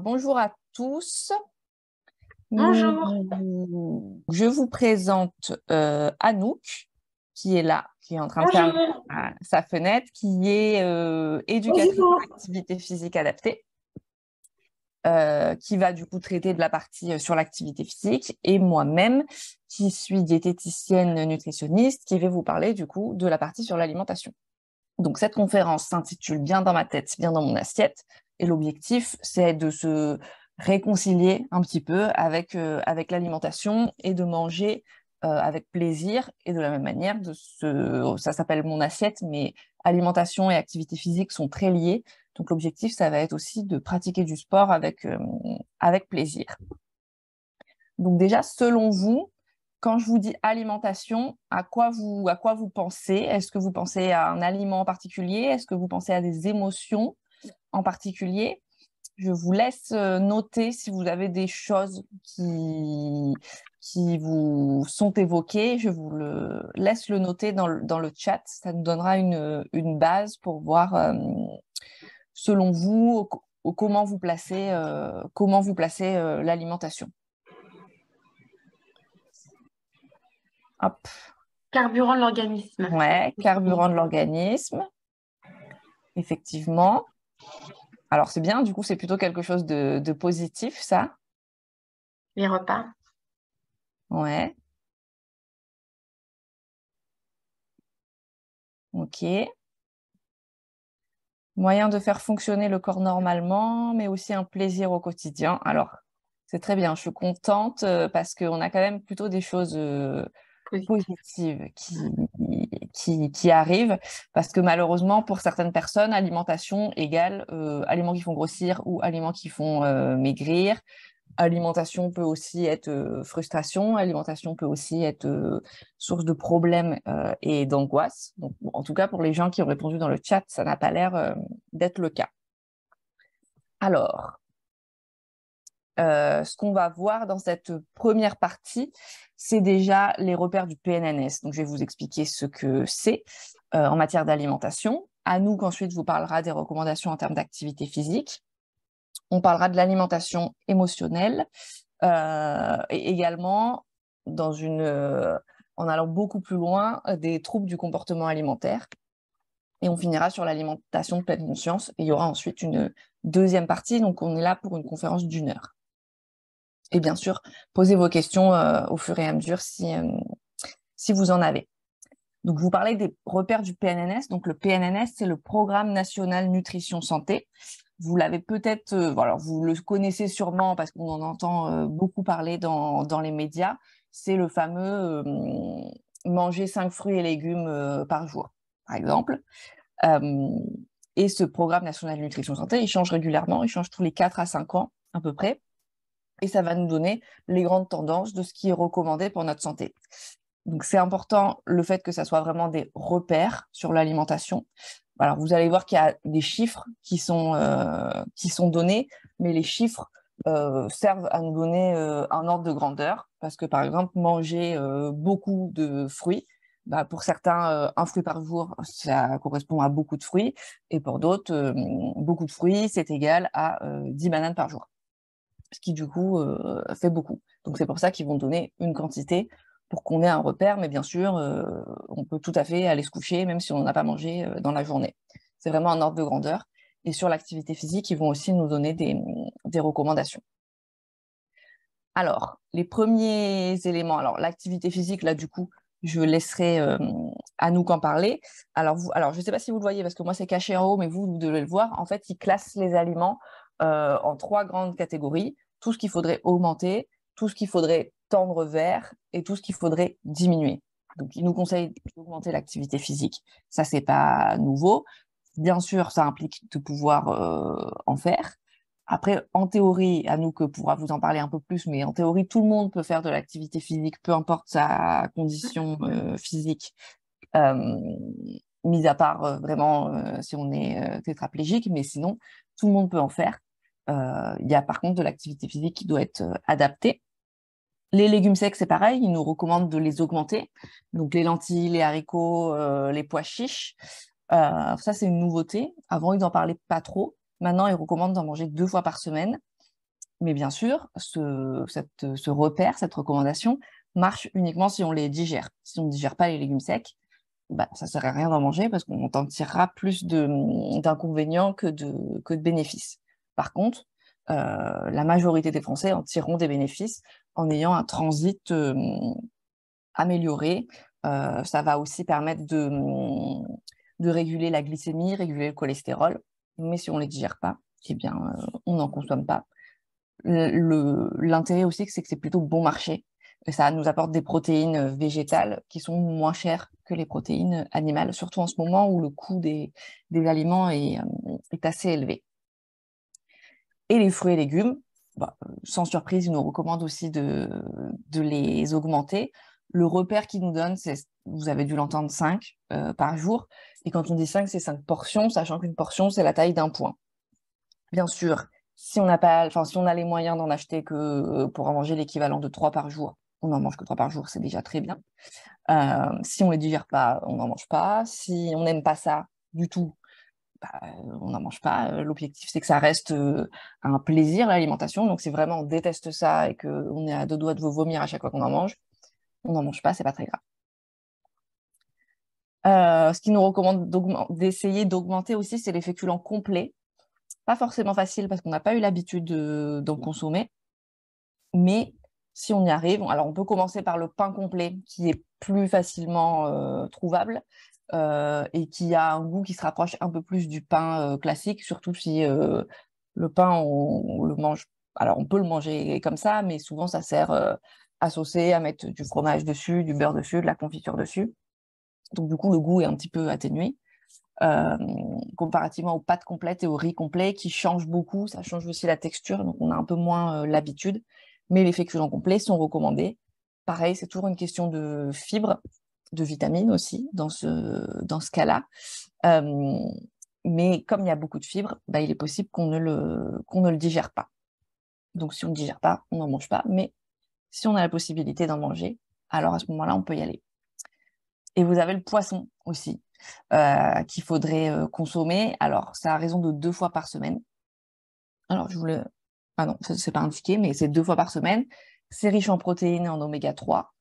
Bonjour à tous. Bonjour. Je vous présente Anouk, qui est là, qui est en train de fermer Bonjour. sa fenêtre, qui est éducatrice Bonjour. en activité physique adaptée, qui va du coup traiter de la partie sur l'activité physique, et moi-même, qui suis diététicienne nutritionniste, qui vais vous parler du coup de la partie sur l'alimentation. Donc cette conférence s'intitule Bien dans ma tête, bien dans mon assiette, et l'objectif, c'est de se réconcilier un petit peu avec l'alimentation et de manger avec plaisir, et de la même manière, ça s'appelle mon assiette, mais alimentation et activité physique sont très liés. Donc l'objectif, ça va être aussi de pratiquer du sport avec plaisir. Donc déjà, selon vous, quand je vous dis alimentation, à quoi vous pensez? Est-ce que vous pensez à un aliment en particulier? Est-ce que vous pensez à des émotions en particulier? Je vous laisse noter si vous avez des choses qui vous sont évoquées. Je vous laisse le noter dans le chat. Ça nous donnera une base pour voir, selon vous, comment vous placez l'alimentation. Hop. Carburant de l'organisme. Ouais, carburant de l'organisme, effectivement. Alors, c'est bien, du coup, c'est plutôt quelque chose de positif, ça. Les repas. Ouais, ok. Moyen de faire fonctionner le corps normalement, mais aussi un plaisir au quotidien. Alors, c'est très bien, je suis contente parce qu'on a quand même plutôt des choses Positif. positives qui arrivent, parce que malheureusement, pour certaines personnes, alimentation égale aliments qui font grossir ou aliments qui font maigrir. Alimentation peut aussi être frustration, alimentation peut aussi être source de problèmes et d'angoisse. Donc, bon, en tout cas, pour les gens qui ont répondu dans le chat, ça n'a pas l'air d'être le cas. Alors, ce qu'on va voir dans cette première partie, c'est déjà les repères du PNNS. Donc, je vais vous expliquer ce que c'est en matière d'alimentation. Anouk ensuite vous parlera des recommandations en termes d'activité physique. On parlera de l'alimentation émotionnelle et également en allant beaucoup plus loin, des troubles du comportement alimentaire. Et on finira sur l'alimentation de pleine conscience. Et il y aura ensuite une deuxième partie. Donc, on est là pour une conférence d'1 heure. Et bien sûr, posez vos questions au fur et à mesure si vous en avez. Donc, vous parlez des repères du PNNS. Donc, le PNNS, c'est le Programme National Nutrition Santé. Vous l'avez peut-être, alors vous le connaissez sûrement parce qu'on en entend beaucoup parler dans les médias. C'est le fameux manger 5 fruits et légumes par jour, par exemple. Euh, et ce Programme National Nutrition Santé, il change régulièrement, il change tous les 4 à 5 ans à peu près. Et ça va nous donner les grandes tendances de ce qui est recommandé pour notre santé. Donc, c'est important le fait que ça soit vraiment des repères sur l'alimentation. Alors, vous allez voir qu'il y a des chiffres qui sont donnés, mais les chiffres servent à nous donner un ordre de grandeur. Parce que, par exemple, manger beaucoup de fruits, bah, pour certains, un fruit par jour, ça correspond à beaucoup de fruits. Et pour d'autres, beaucoup de fruits, c'est égal à 10 bananes par jour. Ce qui, du coup, fait beaucoup. Donc, c'est pour ça qu'ils vont donner une quantité pour qu'on ait un repère, mais bien sûr, on peut tout à fait aller se coucher, même si on n'a pas mangé dans la journée. C'est vraiment un ordre de grandeur. Et sur l'activité physique, ils vont aussi nous donner des recommandations. Alors, les premiers éléments, alors l'activité physique, là, du coup, je laisserai Anouk en parler. Alors, je ne sais pas si vous le voyez, parce que moi, c'est caché en haut, mais vous devez le voir. En fait, ils classent les aliments en 3 grandes catégories. Tout ce qu'il faudrait augmenter, tout ce qu'il faudrait tendre vers et tout ce qu'il faudrait diminuer. Donc, ils nous conseillent d'augmenter l'activité physique. Ça, c'est pas nouveau. Bien sûr, ça implique de pouvoir en faire. Après, en théorie, Anouk pourra vous en parler un peu plus, mais en théorie, tout le monde peut faire de l'activité physique, peu importe sa condition physique, euh, mis à part vraiment si on est tétraplégique, mais sinon, tout le monde peut en faire. Il y a par contre de l'activité physique qui doit être adaptée. Les légumes secs, c'est pareil, ils nous recommandent de les augmenter. Donc les lentilles, les haricots, les pois chiches. Ça, c'est une nouveauté. Avant, ils n'en parlaient pas trop. Maintenant, ils recommandent d'en manger 2 fois par semaine. Mais bien sûr, ce repère, cette recommandation marche uniquement si on les digère. Si on ne digère pas les légumes secs, bah, ça ne sert à rien d'en manger parce qu'on en tirera plus d'inconvénients que de bénéfices. Par contre, la majorité des Français en tireront des bénéfices en ayant un transit amélioré. Ça va aussi permettre de réguler la glycémie, réguler le cholestérol. Mais si on ne les digère pas, eh bien, on n'en consomme pas. L'intérêt aussi, c'est que c'est plutôt bon marché. Et ça nous apporte des protéines végétales qui sont moins chères que les protéines animales, surtout en ce moment où le coût des aliments est assez élevé. Et les fruits et légumes, bah, sans surprise, ils nous recommandent aussi de les augmenter. Le repère qu'ils nous donnent, c'est, vous avez dû l'entendre, 5 par jour. Et quand on dit 5, c'est 5 portions, sachant qu'une portion, c'est la taille d'un point. Bien sûr, si on a les moyens d'en acheter que pour en manger l'équivalent de 3 par jour, on n'en mange que 3 par jour, c'est déjà très bien. Si on ne les digère pas, on n'en mange pas. Si on n'aime pas ça du tout, bah, on n'en mange pas. L'objectif, c'est que ça reste un plaisir, l'alimentation. Donc, si vraiment on déteste ça et qu'on est à deux doigts de vomir à chaque fois qu'on en mange, on n'en mange pas, c'est pas très grave. Ce qui nous recommande d'essayer d'augmenter aussi, c'est les féculents complets. Pas forcément facile parce qu'on n'a pas eu l'habitude d'en consommer. Mais si on y arrive, alors on peut commencer par le pain complet qui est plus facilement trouvable et qui a un goût qui se rapproche un peu plus du pain classique, surtout si le pain, on le mange. Alors on peut le manger comme ça, mais souvent ça sert à saucer, à mettre du fromage dessus, du beurre dessus, de la confiture dessus. Donc du coup, le goût est un petit peu atténué. Comparativement aux pâtes complètes et au riz complet qui changent beaucoup, ça change aussi la texture, donc on a un peu moins l'habitude. Mais les féculents complets sont recommandés. Pareil, c'est toujours une question de fibres, de vitamines aussi dans ce cas-là. Mais comme il y a beaucoup de fibres, bah, il est possible qu'on ne le digère pas. Donc si on ne digère pas, on n'en mange pas. Mais si on a la possibilité d'en manger, alors à ce moment-là, on peut y aller. Et vous avez le poisson aussi qu'il faudrait consommer. Alors, c'est à raison de 2 fois par semaine. Alors, ah non, ça c'est pas indiqué, mais c'est 2 fois par semaine. C'est riche en protéines et en oméga 3.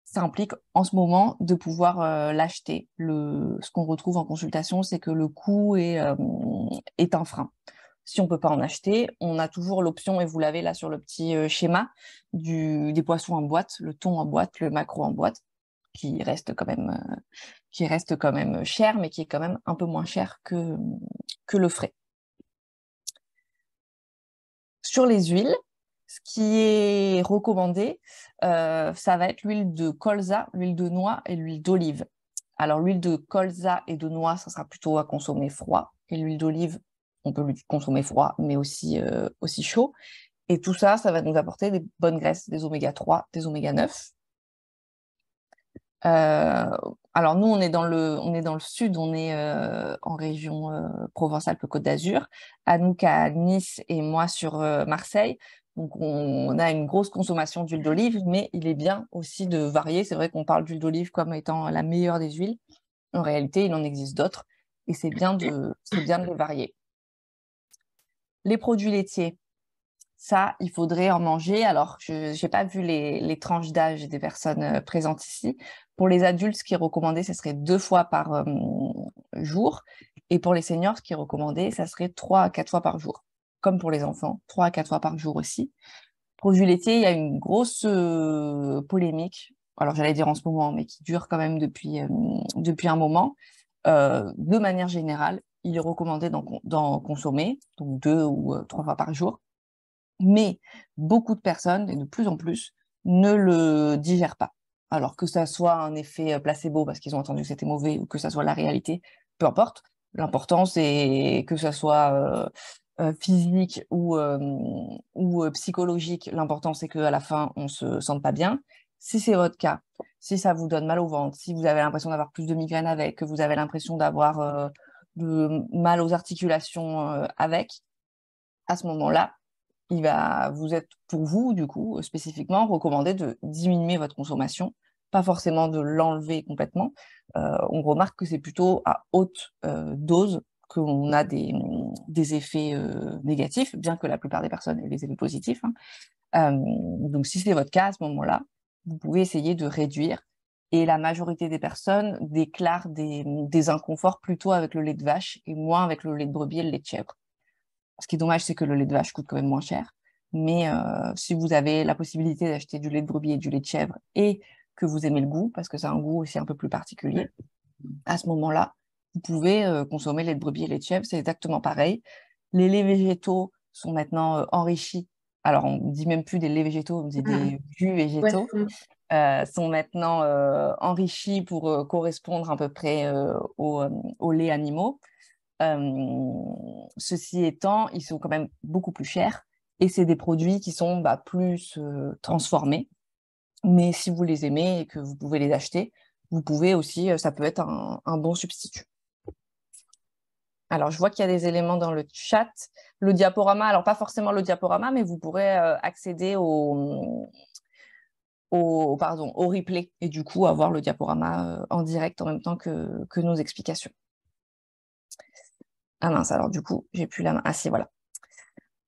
Ça implique en ce moment de pouvoir l'acheter. Ce qu'on retrouve en consultation, c'est que le coût est un frein. Si on ne peut pas en acheter, on a toujours l'option, et vous l'avez là sur le petit schéma, des poissons en boîte, le thon en boîte, le maquereau en boîte, qui reste quand même cher, mais qui est quand même un peu moins cher que le frais. Sur les huiles, ce qui est recommandé, ça va être l'huile de colza, l'huile de noix et l'huile d'olive. Alors, l'huile de colza et de noix, ça sera plutôt à consommer froid. Et l'huile d'olive, on peut le consommer froid, mais aussi chaud. Et tout ça, ça va nous apporter des bonnes graisses, des oméga 3, des oméga 9. Alors nous, on est dans le sud, on est en région Provence-Alpes-Côte d'Azur, Anouk à Nice et moi sur Marseille. Donc on a une grosse consommation d'huile d'olive, mais il est bien aussi de varier. C'est vrai qu'on parle d'huile d'olive comme étant la meilleure des huiles. En réalité, il en existe d'autres et c'est bien de les varier. Les produits laitiers, ça, il faudrait en manger. Alors, je n'ai pas vu les tranches d'âge des personnes présentes ici. Pour les adultes, ce qui est recommandé, ce serait 2 fois par jour. Et pour les seniors, ce qui est recommandé, ça serait 3 à 4 fois par jour. Comme pour les enfants, 3 à 4 fois par jour aussi. Produits laitiers, il y a une grosse polémique. Alors, j'allais dire en ce moment, mais qui dure quand même depuis un moment. De manière générale, il est recommandé d'en consommer, donc 2 ou 3 fois par jour. Mais beaucoup de personnes, et de plus en plus, ne le digèrent pas. Alors que ça soit un effet placebo parce qu'ils ont entendu que c'était mauvais ou que ça soit la réalité, peu importe. L'important, c'est que ça soit physique ou psychologique. L'important, c'est qu'à la fin, on se sente pas bien. Si c'est votre cas, si ça vous donne mal au ventre, si vous avez l'impression d'avoir plus de migraines avec, que vous avez l'impression d'avoir de mal aux articulations avec, à ce moment-là, il va vous être, pour vous, du coup, spécifiquement, recommandé de diminuer votre consommation, pas forcément de l'enlever complètement. On remarque que c'est plutôt à haute dose qu'on a des effets négatifs, bien que la plupart des personnes aient des effets positifs, hein. Donc, si c'est votre cas, à ce moment-là, vous pouvez essayer de réduire. Et la majorité des personnes déclarent des inconforts plutôt avec le lait de vache et moins avec le lait de brebis et le lait de chèvre. Ce qui est dommage, c'est que le lait de vache coûte quand même moins cher. Mais si vous avez la possibilité d'acheter du lait de brebis et du lait de chèvre et que vous aimez le goût, parce que c'est un goût aussi un peu plus particulier, à ce moment-là, vous pouvez consommer lait de brebis et lait de chèvre, c'est exactement pareil. Les laits végétaux sont maintenant enrichis. Alors, on ne dit même plus des laits végétaux, on dit des jus végétaux. Sont maintenant enrichis pour correspondre à peu près aux laits animaux. Ceci étant, ils sont quand même beaucoup plus chers et c'est des produits qui sont plus transformés. Mais si vous les aimez et que vous pouvez les acheter, vous pouvez aussi, ça peut être un bon substitut. Alors, je vois qu'il y a des éléments dans le chat. Le diaporama, alors pas forcément le diaporama, mais vous pourrez accéder au replay et du coup avoir le diaporama en direct en même temps que nos explications. Ah mince, alors du coup, j'ai plus la main. Ah si, voilà.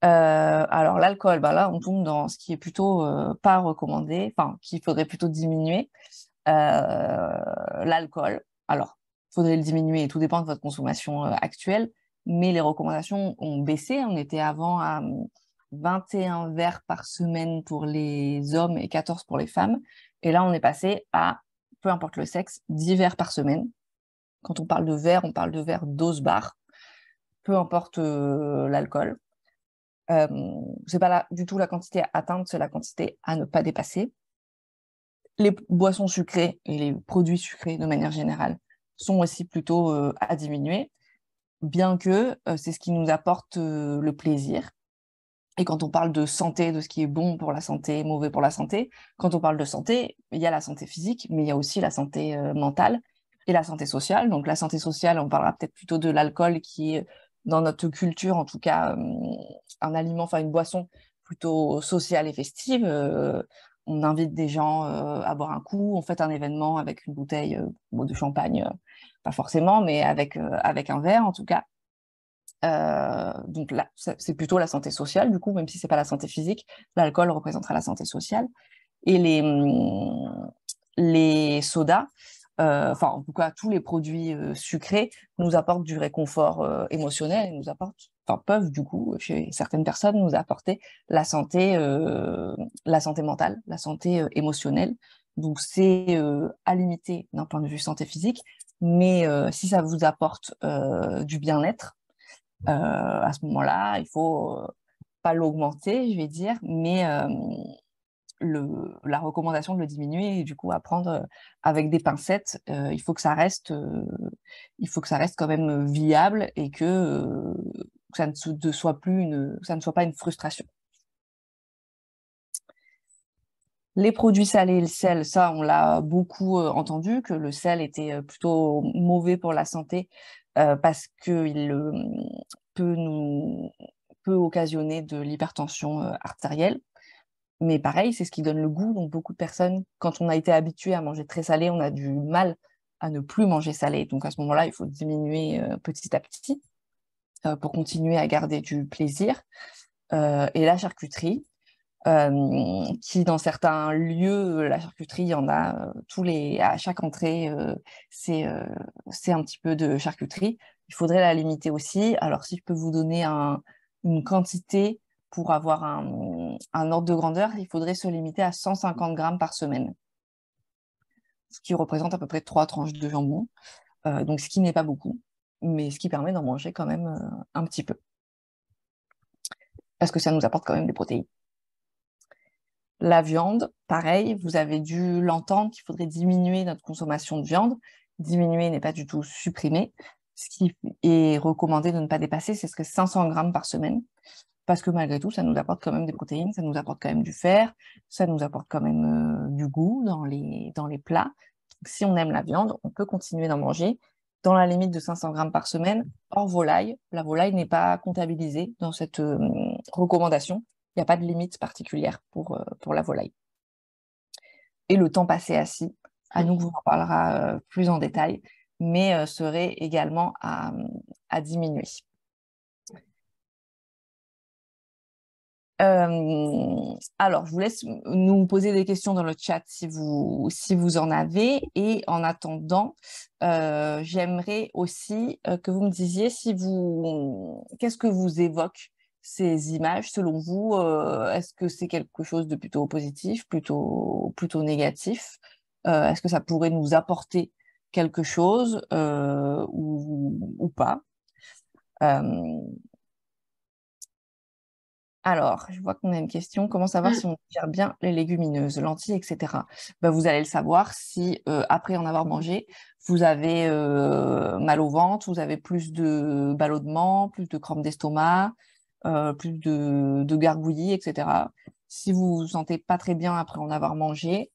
Alors l'alcool, là, on tombe dans ce qui est plutôt pas recommandé, enfin, qu'il faudrait plutôt diminuer. L'alcool, alors, il faudrait le diminuer, et tout dépend de votre consommation actuelle, mais les recommandations ont baissé. On était avant à 21 verres par semaine pour les hommes et 14 pour les femmes. Et là, on est passé à, peu importe le sexe, 10 verres par semaine. Quand on parle de verres, on parle de verres dose bar, peu importe l'alcool. C'est pas du tout la quantité à atteindre, c'est la quantité à ne pas dépasser. Les boissons sucrées et les produits sucrés de manière générale sont aussi plutôt à diminuer, bien que c'est ce qui nous apporte le plaisir. Et quand on parle de santé, de ce qui est bon pour la santé, mauvais pour la santé, quand on parle de santé, il y a la santé physique, mais il y a aussi la santé mentale et la santé sociale. Donc la santé sociale, on parlera peut-être plutôt de l'alcool qui est dans notre culture, en tout cas, un aliment, enfin une boisson plutôt sociale et festive. On invite des gens à boire un coup, on fait un événement avec une bouteille de champagne, pas forcément, mais avec un verre en tout cas. Donc là, c'est plutôt la santé sociale, du coup, même si c'est pas la santé physique, l'alcool représentera la santé sociale. Et les sodas, enfin en tout cas tous les produits sucrés nous apportent du réconfort émotionnel, et nous apportent, enfin peuvent du coup chez certaines personnes nous apporter la santé mentale, la santé émotionnelle. Donc c'est à limiter d'un point de vue santé physique, mais si ça vous apporte du bien-être, à ce moment-là, il faut pas l'augmenter, je vais dire, mais la recommandation de le diminuer et du coup à prendre avec des pincettes. Il faut que ça reste quand même viable et que ça ne soit pas une frustration. Les produits salés et le sel, ça, on l'a beaucoup entendu, que le sel était plutôt mauvais pour la santé parce qu'il peut occasionner de l'hypertension artérielle. Mais pareil, c'est ce qui donne le goût. Donc, beaucoup de personnes, quand on a été habitué à manger très salé, on a du mal à ne plus manger salé. Donc, à ce moment-là, il faut diminuer petit à petit pour continuer à garder du plaisir. Et la charcuterie, qui dans certains lieux, la charcuterie, il y en a à chaque entrée, c'est un petit peu de charcuterie. Il faudrait la limiter aussi. Alors, si je peux vous donner une quantité pour avoir un ordre de grandeur, il faudrait se limiter à 150 grammes par semaine, ce qui représente à peu près 3 tranches de jambon. Donc, ce qui n'est pas beaucoup, mais ce qui permet d'en manger quand même un petit peu. Parce que ça nous apporte quand même des protéines. La viande, pareil, vous avez dû l'entendre qu'il faudrait diminuer notre consommation de viande. Diminuer n'est pas du tout supprimer. Ce qui est recommandé de ne pas dépasser, c'est ce que 500 grammes par semaine. Parce que malgré tout, ça nous apporte quand même des protéines, ça nous apporte quand même du fer, ça nous apporte quand même du goût dans les plats. Donc, si on aime la viande, on peut continuer d'en manger dans la limite de 500 grammes par semaine, hors volaille. La volaille n'est pas comptabilisée dans cette recommandation. Il n'y a pas de limite particulière pour la volaille. Et le temps passé assis, Anouk vous en parlera plus en détail, mais serait également à à diminuer. Alors, je vous laisse nous poser des questions dans le chat si vous en avez. Et en attendant, j'aimerais aussi que vous me disiez qu'est-ce que vous évoquent ces images selon vous. Est-ce que c'est quelque chose de plutôt positif, plutôt négatif? Est-ce que ça pourrait nous apporter quelque chose ou pas? Alors, je vois qu'on a une question. Comment savoir si on digère bien les légumineuses, lentilles, etc. Ben, vous allez le savoir si, après en avoir mangé, vous avez mal au ventre, vous avez plus de ballonnements, plus de crampes d'estomac, plus de gargouillis, etc. Si vous vous sentez pas très bien après en avoir mangé,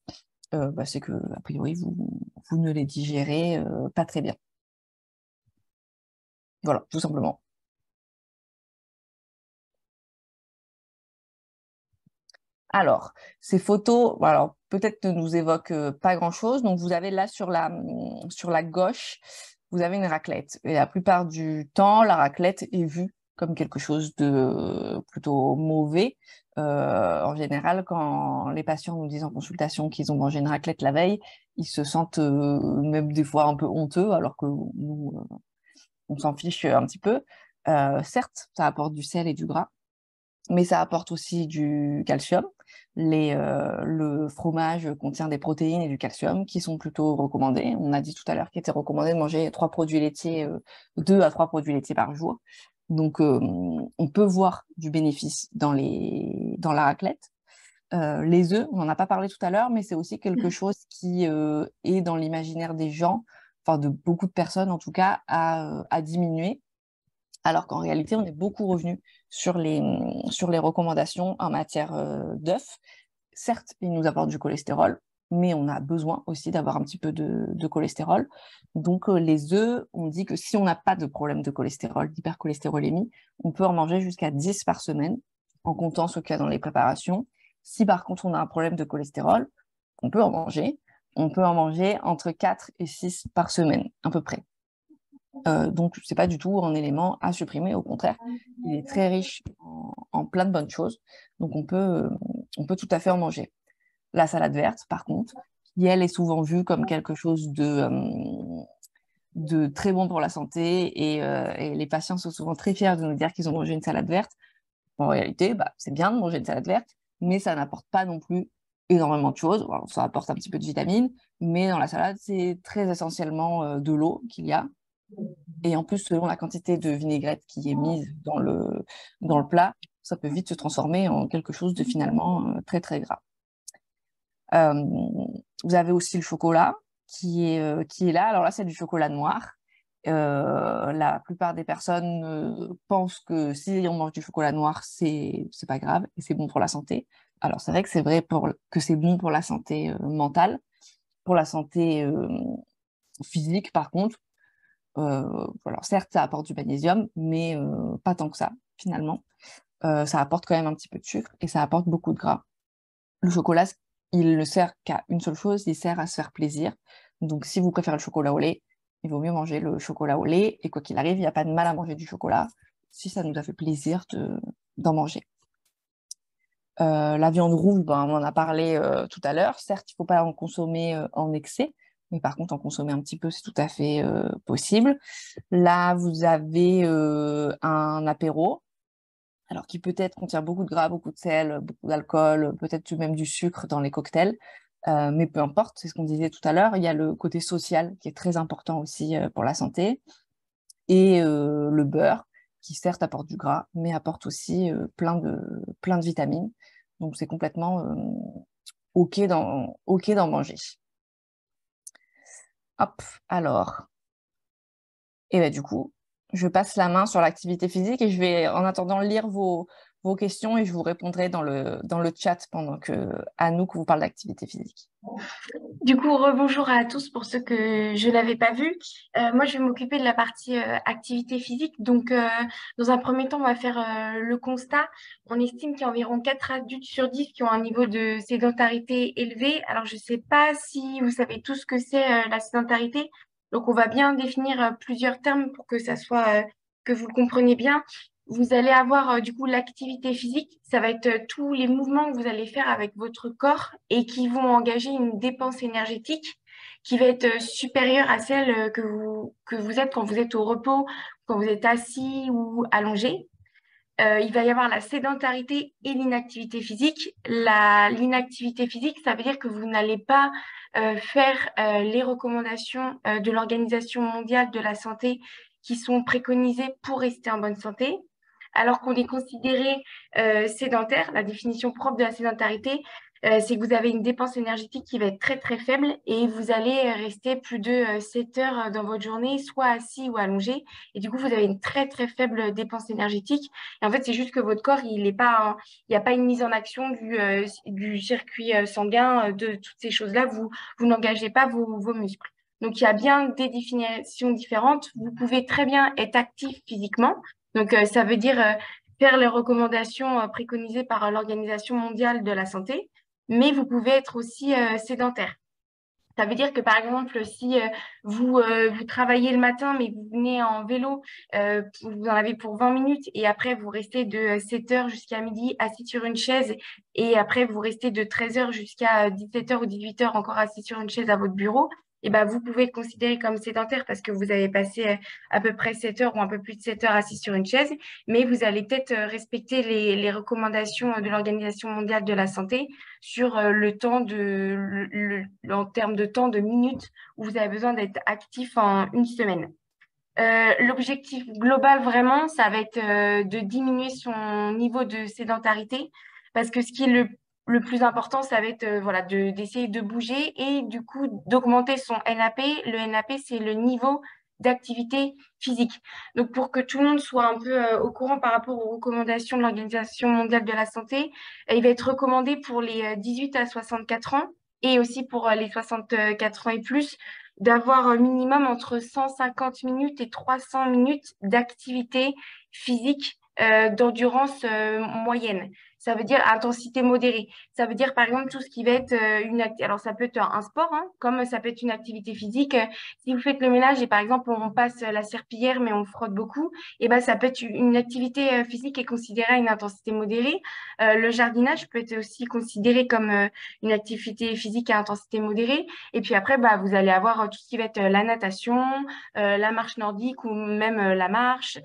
ben, c'est que, a priori, vous ne les digérez pas très bien. Voilà, tout simplement. Alors, ces photos, alors peut-être ne nous évoquent pas grand-chose. Donc, vous avez là sur la gauche, vous avez une raclette. Et la plupart du temps, la raclette est vue comme quelque chose de plutôt mauvais. En général, quand les patients nous disent en consultation qu'ils ont mangé une raclette la veille, ils se sentent même des fois un peu honteux, alors que nous, on s'en fiche un petit peu. Certes, ça apporte du sel et du gras, mais ça apporte aussi du calcium. Le fromage contient des protéines et du calcium qui sont plutôt recommandés. On a dit tout à l'heure qu'il était recommandé de manger 3 produits laitiers, 2 à 3 produits laitiers par jour. Donc, on peut voir du bénéfice dans la raclette. Les œufs, on n'en a pas parlé tout à l'heure, mais c'est aussi quelque chose qui est dans l'imaginaire des gens, enfin de beaucoup de personnes en tout cas, à diminuer. Alors qu'en réalité, on est beaucoup revenu sur les recommandations en matière d'œufs. Certes, ils nous apportent du cholestérol, mais on a besoin aussi d'avoir un petit peu de cholestérol. Donc, les œufs, on dit que si on n'a pas de problème de cholestérol, d'hypercholestérolémie, on peut en manger jusqu'à 10 par semaine, en comptant ce qu'il y a dans les préparations. Si par contre, on a un problème de cholestérol, on peut en manger. On peut en manger entre 4 et 6 par semaine, à peu près. Donc, ce n'est pas du tout un élément à supprimer, au contraire, il est très riche en plein de bonnes choses, donc on peut tout à fait en manger. La salade verte, par contre, qui elle est souvent vue comme quelque chose de très bon pour la santé, et les patients sont souvent très fiers de nous dire qu'ils ont mangé une salade verte. En réalité, c'est bien de manger une salade verte, mais ça n'apporte pas non plus énormément de choses. Alors, ça apporte un petit peu de vitamines, mais dans la salade, c'est très essentiellement de l'eau qu'il y a. Et en plus, selon la quantité de vinaigrette qui est mise dans le plat, ça peut vite se transformer en quelque chose de finalement très, très gras. Vous avez aussi le chocolat qui est là. Alors là, c'est du chocolat noir. La plupart des personnes pensent que si on mange du chocolat noir, c'est pas grave et c'est bon pour la santé. Alors, c'est vrai que c'est vrai que c'est bon pour la santé mentale. Pour la santé physique, par contre, voilà, certes, ça apporte du magnésium, mais pas tant que ça, finalement. Ça apporte quand même un petit peu de sucre et ça apporte beaucoup de gras. Le chocolat, il ne sert qu'à une seule chose, il sert à se faire plaisir. Donc, si vous préférez le chocolat au lait, il vaut mieux manger le chocolat au lait. Et quoi qu'il arrive, il n'y a pas de mal à manger du chocolat si ça nous a fait plaisir d'en manger. La viande rouge, on en a parlé tout à l'heure. Certes, il ne faut pas en consommer en excès, mais par contre, en consommer un petit peu, c'est tout à fait possible. Là, vous avez un apéro, alors qui peut-être contient beaucoup de gras, beaucoup de sel, beaucoup d'alcool, peut-être même du sucre dans les cocktails. Mais peu importe, c'est ce qu'on disait tout à l'heure, il y a le côté social qui est très important aussi pour la santé. Et le beurre, qui certes apporte du gras, mais apporte aussi plein de vitamines. Donc c'est complètement OK d'en manger. Hop, alors. Et ben du coup, je passe la main sur l'activité physique et je vais en attendant lire vos questions et je vous répondrai dans le chat pendant que Anouk vous parle d'activité physique. Du coup, rebonjour à tous pour ceux que je n'avais pas vus. Moi, je vais m'occuper de la partie activité physique. Donc, dans un premier temps, on va faire le constat. On estime qu'il y a environ 4 adultes sur 10 qui ont un niveau de sédentarité élevé. Alors, je ne sais pas si vous savez tous ce que c'est la sédentarité. Donc, on va bien définir plusieurs termes pour que ça soit que vous le compreniez bien, vous allez avoir du coup l'activité physique. Ça va être tous les mouvements que vous allez faire avec votre corps et qui vont engager une dépense énergétique qui va être supérieure à celle que vous êtes quand vous êtes au repos, quand vous êtes assis ou allongé. Il va y avoir la sédentarité et l'inactivité physique. L'inactivité physique, ça veut dire que vous n'allez pas faire les recommandations de l'Organisation mondiale de la santé qui sont préconisées pour rester en bonne santé. Alors qu'on est considéré sédentaire, la définition propre de la sédentarité, c'est que vous avez une dépense énergétique qui va être très très faible et vous allez rester plus de 7 heures dans votre journée, soit assis ou allongé. Et du coup, vous avez une très très faible dépense énergétique. Et en fait, c'est juste que votre corps, il est pas, il n'y a pas une mise en action du circuit sanguin, de toutes ces choses-là. Vous n'engagez pas vos muscles. Donc, il y a bien des définitions différentes. Vous pouvez très bien être actif physiquement. Donc, ça veut dire faire les recommandations préconisées par l'Organisation mondiale de la santé, mais vous pouvez être aussi sédentaire. Ça veut dire que, par exemple, si vous travaillez le matin, mais vous venez en vélo, vous en avez pour 20 minutes, et après, vous restez de 7 heures jusqu'à midi assis sur une chaise, et après, vous restez de 13 heures jusqu'à 17 heures ou 18 heures encore assis sur une chaise à votre bureau, et ben, vous pouvez le considérer comme sédentaire parce que vous avez passé à peu près 7 heures ou un peu plus de 7 heures assis sur une chaise, mais vous allez peut-être respecter les recommandations de l'Organisation mondiale de la santé sur le temps en termes de temps de minutes où vous avez besoin d'être actif en une semaine. L'objectif global vraiment, ça va être de diminuer son niveau de sédentarité parce que ce qui est le plus important, ça va être voilà, d'essayer de bouger et du coup d'augmenter son NAP. Le NAP, c'est le niveau d'activité physique. Donc, pour que tout le monde soit un peu au courant par rapport aux recommandations de l'Organisation mondiale de la santé, il va être recommandé pour les 18 à 64 ans et aussi pour les 64 ans et plus d'avoir un minimum entre 150 minutes et 300 minutes d'activité physique d'endurance moyenne. Ça veut dire intensité modérée. Ça veut dire, par exemple, tout ce qui va être alors ça peut être un sport, hein, comme ça peut être une activité physique. Si vous faites le ménage et, par exemple, on passe la serpillière, mais on frotte beaucoup, et ben, ça peut être une activité physique qui est considérée à une intensité modérée. Le jardinage peut être aussi considéré comme une activité physique à intensité modérée. Et puis après, bah, vous allez avoir tout ce qui va être la natation, la marche nordique ou même la marche.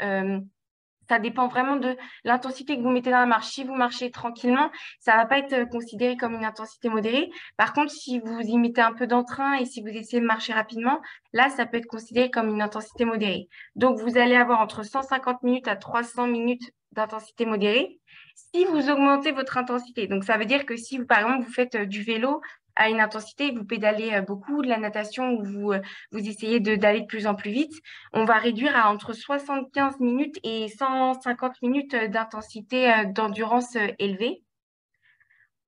Ça dépend vraiment de l'intensité que vous mettez dans la marche. Si vous marchez tranquillement, ça va pas être considéré comme une intensité modérée. Par contre, si vous y mettez un peu d'entrain et si vous essayez de marcher rapidement, là, ça peut être considéré comme une intensité modérée. Donc, vous allez avoir entre 150 minutes à 300 minutes d'intensité modérée. Si vous augmentez votre intensité, donc ça veut dire que si, par exemple, vous faites du vélo à une intensité, vous pédalez beaucoup, de la natation où vous essayez d'aller de plus en plus vite, on va réduire à entre 75 minutes et 150 minutes d'intensité d'endurance élevée.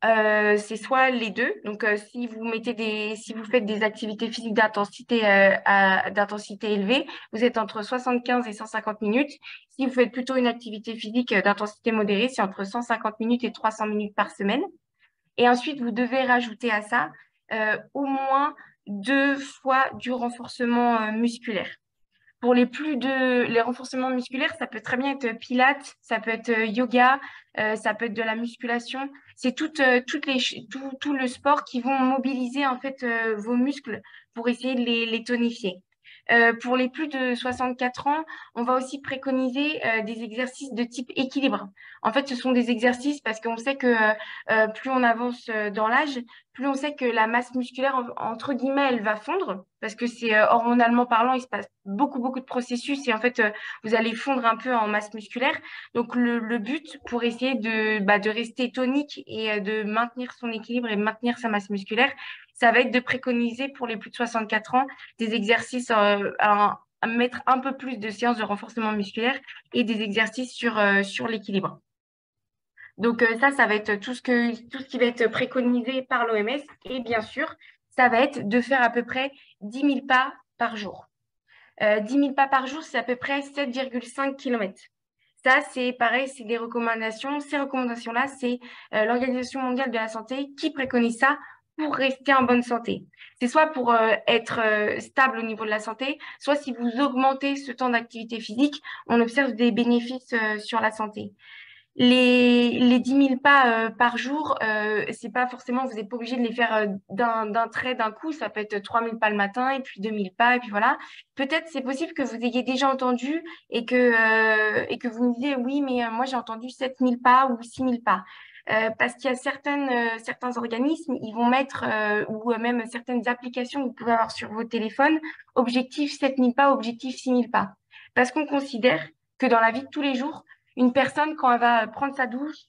C'est soit les deux. Donc, si vous faites des activités physiques d'intensité élevée, vous êtes entre 75 et 150 minutes. Si vous faites plutôt une activité physique d'intensité modérée, c'est entre 150 minutes et 300 minutes par semaine. Et ensuite, vous devez rajouter à ça au moins 2 fois du renforcement musculaire. Pour les renforcements musculaires, ça peut très bien être pilates, ça peut être yoga, ça peut être de la musculation. C'est tout le sport qui vont mobiliser en fait vos muscles pour essayer de les tonifier. Pour les plus de 64 ans, on va aussi préconiser des exercices de type équilibre. En fait, ce sont des exercices parce qu'on sait que plus on avance dans l'âge, plus on sait que la masse musculaire, entre guillemets, elle va fondre, parce que c'est hormonalement parlant, il se passe beaucoup de processus et en fait, vous allez fondre un peu en masse musculaire. Donc, le but pour essayer de rester tonique et de maintenir son équilibre et maintenir sa masse musculaire, ça va être de préconiser pour les plus de 64 ans des exercices à mettre un peu plus de séances de renforcement musculaire et des exercices sur l'équilibre. Donc ça va être tout ce qui va être préconisé par l'OMS. Et bien sûr, ça va être de faire à peu près 10 000 pas par jour. 10 000 pas par jour, c'est à peu près 7,5 km. Ça, c'est pareil, c'est des recommandations. Ces recommandations-là, c'est l'Organisation mondiale de la santé qui préconise ça pour rester en bonne santé. C'est soit pour être stable au niveau de la santé, soit si vous augmentez ce temps d'activité physique, on observe des bénéfices sur la santé. Les 10 000 pas par jour, c'est pas forcément, vous n'êtes pas obligé de les faire d'un trait, d'un coup. Ça peut être 3 000 pas le matin et puis 2 000 pas et puis voilà. Peut-être c'est possible que vous ayez déjà entendu et que vous me disiez oui, mais moi j'ai entendu 7 000 pas ou 6 000 pas. Parce qu'il y a certains organismes, ils vont mettre, ou même certaines applications que vous pouvez avoir sur vos téléphones, objectif 7 000 pas, objectif 6 000 pas. Parce qu'on considère que dans la vie de tous les jours, une personne, quand elle va prendre sa douche,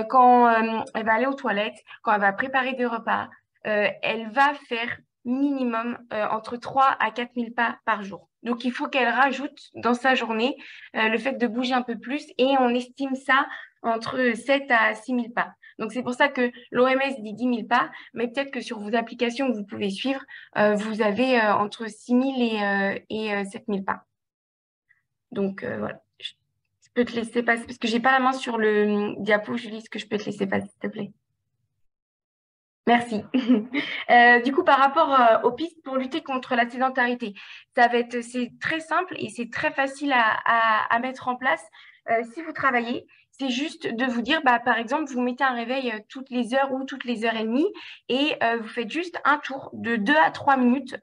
quand elle va aller aux toilettes, quand elle va préparer des repas, elle va faire minimum entre 3 à 4 000 pas par jour. Donc, il faut qu'elle rajoute dans sa journée le fait de bouger un peu plus et on estime ça entre 7 à 6 000 pas. Donc, c'est pour ça que l'OMS dit 10 000 pas, mais peut-être que sur vos applications que vous pouvez suivre, vous avez entre 6 000 et 7 000 pas. Donc, voilà. Je peux te laisser passer parce que j'ai pas la main sur le diapo, Julie, est-ce que je peux te laisser passer, s'il te plaît? Merci. Du coup, par rapport aux pistes pour lutter contre la sédentarité, c'est très simple et c'est très facile à mettre en place. Si vous travaillez, c'est juste de vous dire, bah, par exemple, vous mettez un réveil toutes les heures ou toutes les heures et demie et vous faites juste un tour de 2 à 3 minutes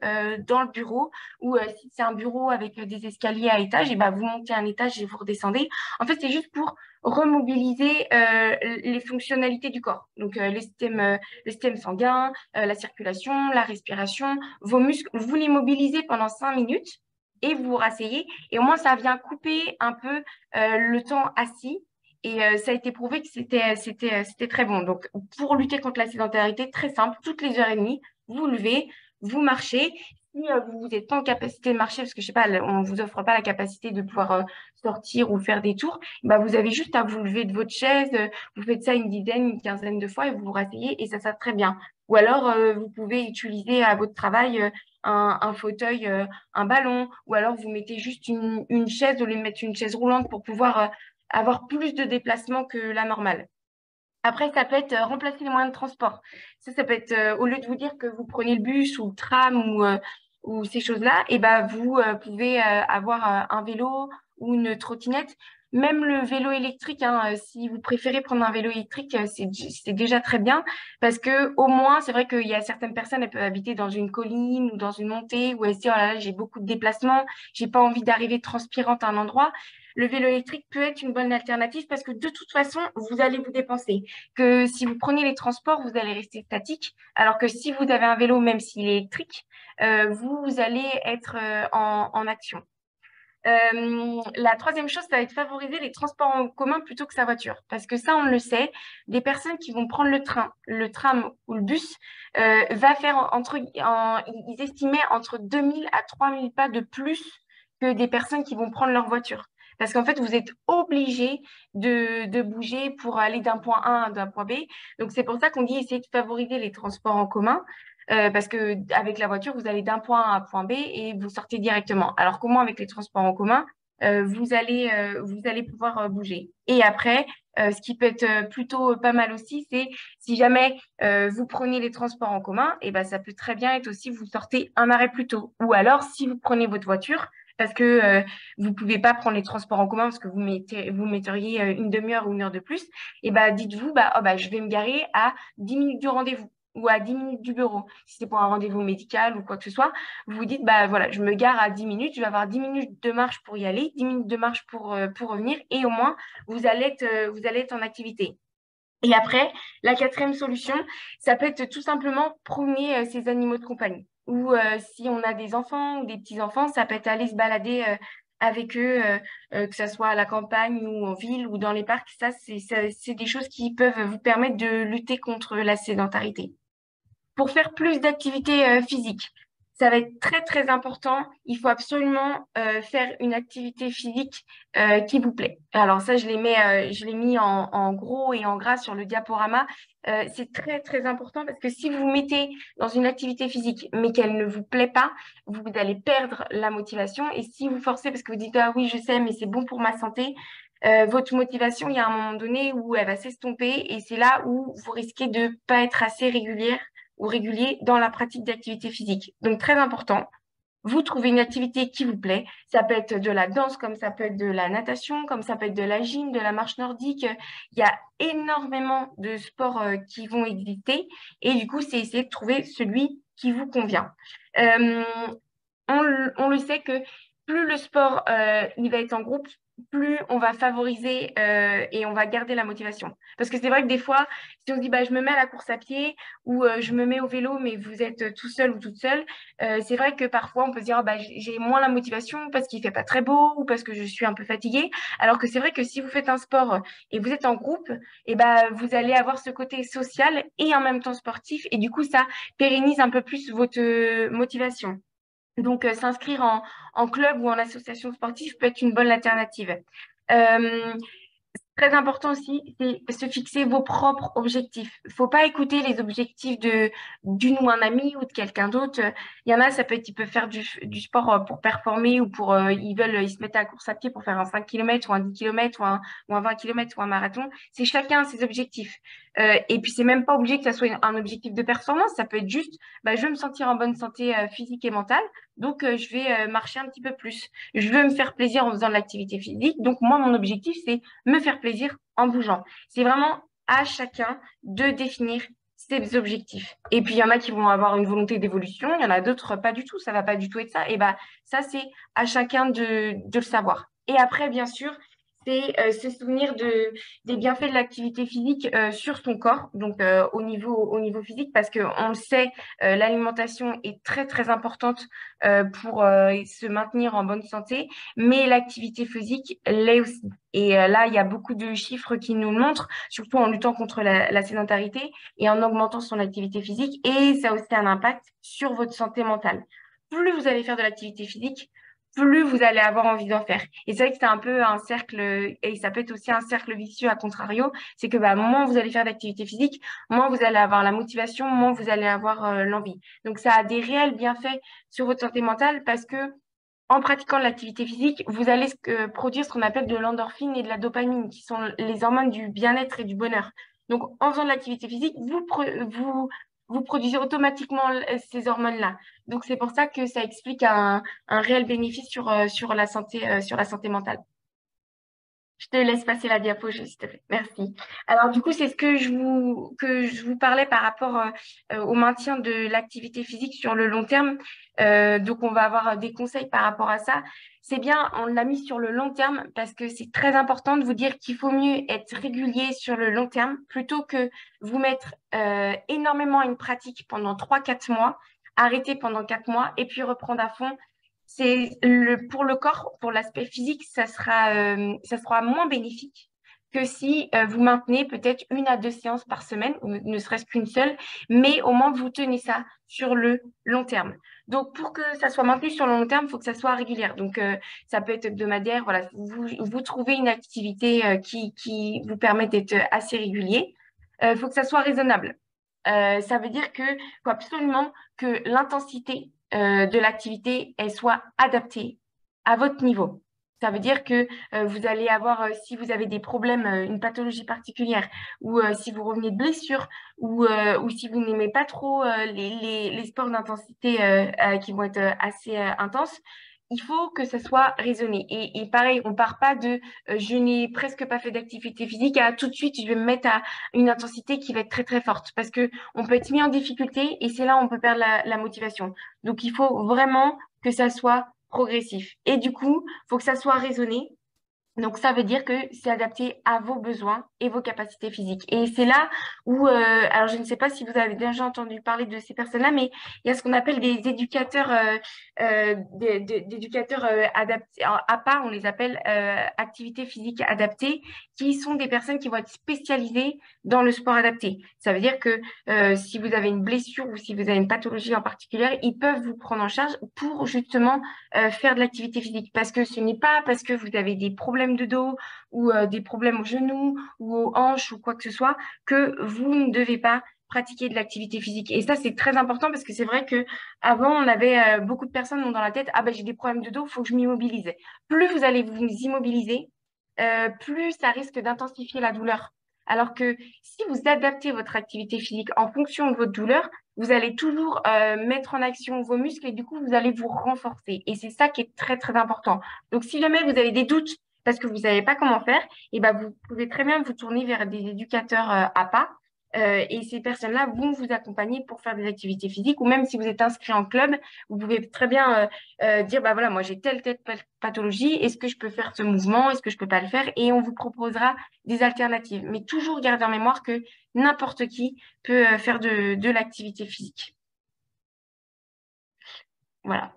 dans le bureau ou si c'est un bureau avec des escaliers à étage, et bah, vous montez un étage et vous redescendez. En fait, c'est juste pour remobiliser les fonctionnalités du corps. Donc, le système sanguin, la circulation, la respiration, vos muscles, vous les mobilisez pendant 5 minutes et vous vous rasseyez. Et au moins, ça vient couper un peu le temps assis. Et ça a été prouvé que c'était très bon. Donc, pour lutter contre la sédentarité, très simple, toutes les heures et demie, vous levez, vous marchez. Si vous n'êtes pas en capacité de marcher, parce que je sais pas, on vous offre pas la capacité de pouvoir sortir ou faire des tours, bah, vous avez juste à vous lever de votre chaise, vous faites ça une dizaine, une quinzaine de fois et vous vous rasseyez et ça sert très bien. Ou alors, vous pouvez utiliser à votre travail un fauteuil, un ballon, ou alors vous mettez juste une chaise au lieu de mettre une chaise roulante pour pouvoir avoir plus de déplacement que la normale. Après, ça peut être remplacer les moyens de transport. Ça peut être, au lieu de vous dire que vous prenez le bus ou le tram ou ces choses-là, et ben vous pouvez avoir un vélo ou une trottinette. Même le vélo électrique, hein, si vous préférez prendre un vélo électrique, c'est déjà très bien parce que au moins, c'est vrai qu'il y a certaines personnes, elles peuvent habiter dans une colline ou dans une montée où elles se disent, oh là là, j'ai beaucoup de déplacements, j'ai pas envie d'arriver transpirante à un endroit. Le vélo électrique peut être une bonne alternative parce que de toute façon, vous allez vous dépenser. Que si vous prenez les transports, vous allez rester statique, alors que si vous avez un vélo, même s'il est électrique, vous allez être en action. La troisième chose, ça va être favoriser les transports en commun plutôt que sa voiture. Parce que ça, on le sait, des personnes qui vont prendre le train, le tram ou le bus, va faire ils estimaient entre 2000 à 3000 pas de plus que des personnes qui vont prendre leur voiture. Parce qu'en fait, vous êtes obligé de bouger pour aller d'un point A à d'un point B. Donc, c'est pour ça qu'on dit essayer de favoriser les transports en commun. Parce que avec la voiture, vous allez d'un point A à un point B et vous sortez directement. Alors comment avec les transports en commun, vous allez pouvoir bouger. Et après, ce qui peut être plutôt pas mal aussi, c'est si jamais vous prenez les transports en commun, et ben ça peut très bien être aussi vous sortez un arrêt plus tôt. Ou alors si vous prenez votre voiture, parce que vous pouvez pas prendre les transports en commun parce que vous metteriez une demi-heure ou une heure de plus, et ben dites-vous bah, oh, bah je vais me garer à 10 minutes du rendez-vous ou à 10 minutes du bureau. Si c'est pour un rendez-vous médical ou quoi que ce soit, vous vous dites, bah voilà, je me gare à 10 minutes, je vais avoir 10 minutes de marche pour y aller, 10 minutes de marche pour revenir, et au moins, vous allez être en activité. Et après, la quatrième solution, ça peut être tout simplement promener ces animaux de compagnie. Ou si on a des enfants ou des petits-enfants, ça peut être aller se balader avec eux, que ce soit à la campagne ou en ville ou dans les parcs. C'est des choses qui peuvent vous permettre de lutter contre la sédentarité. Pour faire plus d'activité physique, ça va être très très important. Il faut absolument faire une activité physique qui vous plaît. Alors ça, je l'ai mis en gros et en gras sur le diaporama. C'est très très important parce que si vous vous mettez dans une activité physique mais qu'elle ne vous plaît pas, vous allez perdre la motivation. Et si vous forcez parce que vous dites ah oui je sais mais c'est bon pour ma santé, votre motivation, il y a un moment donné où elle va s'estomper et c'est là où vous risquez de pas être assez régulière ou régulier dans la pratique d'activité physique. Donc, très important. Vous trouvez une activité qui vous plaît. Ça peut être de la danse, comme ça peut être de la natation, comme ça peut être de la gym, de la marche nordique. Il y a énormément de sports qui vont exister. Et du coup, c'est essayer de trouver celui qui vous convient. Euh, on le sait que plus le sport il va être en groupe, plus on va favoriser et on va garder la motivation. Parce que c'est vrai que des fois, si on se dit bah, je me mets à la course à pied ou je me mets au vélo, mais vous êtes tout seul ou toute seule, c'est vrai que parfois on peut se dire ah, bah, j'ai moins la motivation parce qu'il fait pas très beau ou parce que je suis un peu fatiguée. Alors que c'est vrai que si vous faites un sport et vous êtes en groupe, et bah, vous allez avoir ce côté social et en même temps sportif et du coup ça pérennise un peu plus votre motivation. Donc, s'inscrire en club ou en association sportive peut être une bonne alternative. Euh, Très important aussi, c'est se fixer vos propres objectifs. Il ne faut pas écouter les objectifs d'une ou un ami ou de quelqu'un d'autre. Il y en a, ça peut être, ils peuvent faire du sport pour performer ou ils se mettent à la course à pied pour faire un 5 km ou un 10 km ou un 20 km ou un marathon. C'est chacun ses objectifs. Et puis, c'est même pas obligé que ça soit un objectif de performance. Ça peut être juste, bah, je veux me sentir en bonne santé physique et mentale. Donc, je vais marcher un petit peu plus. Je veux me faire plaisir en faisant de l'activité physique. Donc, moi, mon objectif, c'est me faire plaisir en bougeant. C'est vraiment à chacun de définir ses objectifs. Et puis, il y en a qui vont avoir une volonté d'évolution, il y en a d'autres pas du tout, ça va pas du tout être ça. Et bah, ça, c'est à chacun de le savoir. Et après, bien sûr, c'est se souvenir des bienfaits de l'activité physique sur son corps, donc au niveau physique, parce qu'on le sait, l'alimentation est très, très importante pour se maintenir en bonne santé, mais l'activité physique l'est aussi. Et là, il y a beaucoup de chiffres qui nous le montrent, surtout en luttant contre la sédentarité et en augmentant son activité physique. Et ça a aussi un impact sur votre santé mentale. Plus vous allez faire de l'activité physique, plus vous allez avoir envie d'en faire. Et c'est vrai que c'est un peu un cercle, et ça peut être aussi un cercle vicieux à contrario, c'est que bah, moins vous allez faire d'activité physique, moins vous allez avoir la motivation, moins vous allez avoir l'envie. Donc ça a des réels bienfaits sur votre santé mentale parce que en pratiquant l'activité physique, vous allez produire ce qu'on appelle de l'endorphine et de la dopamine, qui sont les hormones du bien-être et du bonheur. Donc, en faisant de l'activité physique, vous produisez automatiquement ces hormones-là. Donc, c'est pour ça que ça explique un réel bénéfice sur la santé mentale. Je te laisse passer la diapo, s'il te plaît. Merci. Alors, du coup, c'est ce que je vous parlais par rapport au maintien de l'activité physique sur le long terme. Donc, on va avoir des conseils par rapport à ça. C'est bien, on l'a mis sur le long terme parce que c'est très important de vous dire qu'il faut mieux être régulier sur le long terme plutôt que vous mettre énormément à une pratique pendant 3 4 mois, arrêter pendant 4 mois et puis reprendre à fond pour le corps, pour l'aspect physique, ça sera moins bénéfique que si vous maintenez peut-être 1 à 2 séances par semaine, ou ne serait-ce qu'une seule, mais au moins vous tenez ça sur le long terme. Donc pour que ça soit maintenu sur le long terme, il faut que ça soit régulier. Donc ça peut être hebdomadaire, voilà, vous trouvez une activité qui vous permet d'être assez régulier. Il faut que ça soit raisonnable. Ça veut dire que faut absolument que l'intensité de l'activité elle soit adaptée à votre niveau. Ça veut dire que vous allez avoir, si vous avez des problèmes, une pathologie particulière, ou si vous revenez de blessure, ou si vous n'aimez pas trop les sports d'intensité qui vont être assez intenses, il faut que ça soit raisonné. Et pareil, on part pas de je n'ai presque pas fait d'activité physique à tout de suite, je vais me mettre à une intensité qui va être très très forte parce que on peut être mis en difficulté et c'est là où on peut perdre la motivation. Donc il faut vraiment que ça soit progressif. Et du coup, il faut que ça soit raisonné. Donc, ça veut dire que c'est adapté à vos besoins et vos capacités physiques. Et c'est là où, alors je ne sais pas si vous avez déjà entendu parler de ces personnes-là, mais il y a ce qu'on appelle des éducateurs, d'éducateurs adaptés, APA, on les appelle activités physiques adaptées, qui sont des personnes qui vont être spécialisées dans le sport adapté. Ça veut dire que si vous avez une blessure ou si vous avez une pathologie en particulier, ils peuvent vous prendre en charge pour justement faire de l'activité physique. Parce que ce n'est pas parce que vous avez des problèmes de dos ou des problèmes aux genoux ou aux hanches ou quoi que ce soit que vous ne devez pas pratiquer de l'activité physique. Et ça, c'est très important parce que c'est vrai que avant, on avait beaucoup de personnes ont dans la tête, ah ben j'ai des problèmes de dos, il faut que je m'immobilise. Plus vous allez vous immobiliser, plus ça risque d'intensifier la douleur. Alors que si vous adaptez votre activité physique en fonction de votre douleur, vous allez toujours mettre en action vos muscles et du coup, vous allez vous renforcer. Et c'est ça qui est très, très important. Donc, si jamais vous avez des doutes parce que vous ne savez pas comment faire, et ben, vous pouvez très bien vous tourner vers des éducateurs à pas. Et ces personnes-là vont vous accompagner pour faire des activités physiques ou même si vous êtes inscrit en club, vous pouvez très bien dire, bah voilà, moi j'ai telle pathologie, est-ce que je peux faire ce mouvement, est-ce que je peux pas le faire? Et on vous proposera des alternatives. Mais toujours garder en mémoire que n'importe qui peut faire de l'activité physique. Voilà.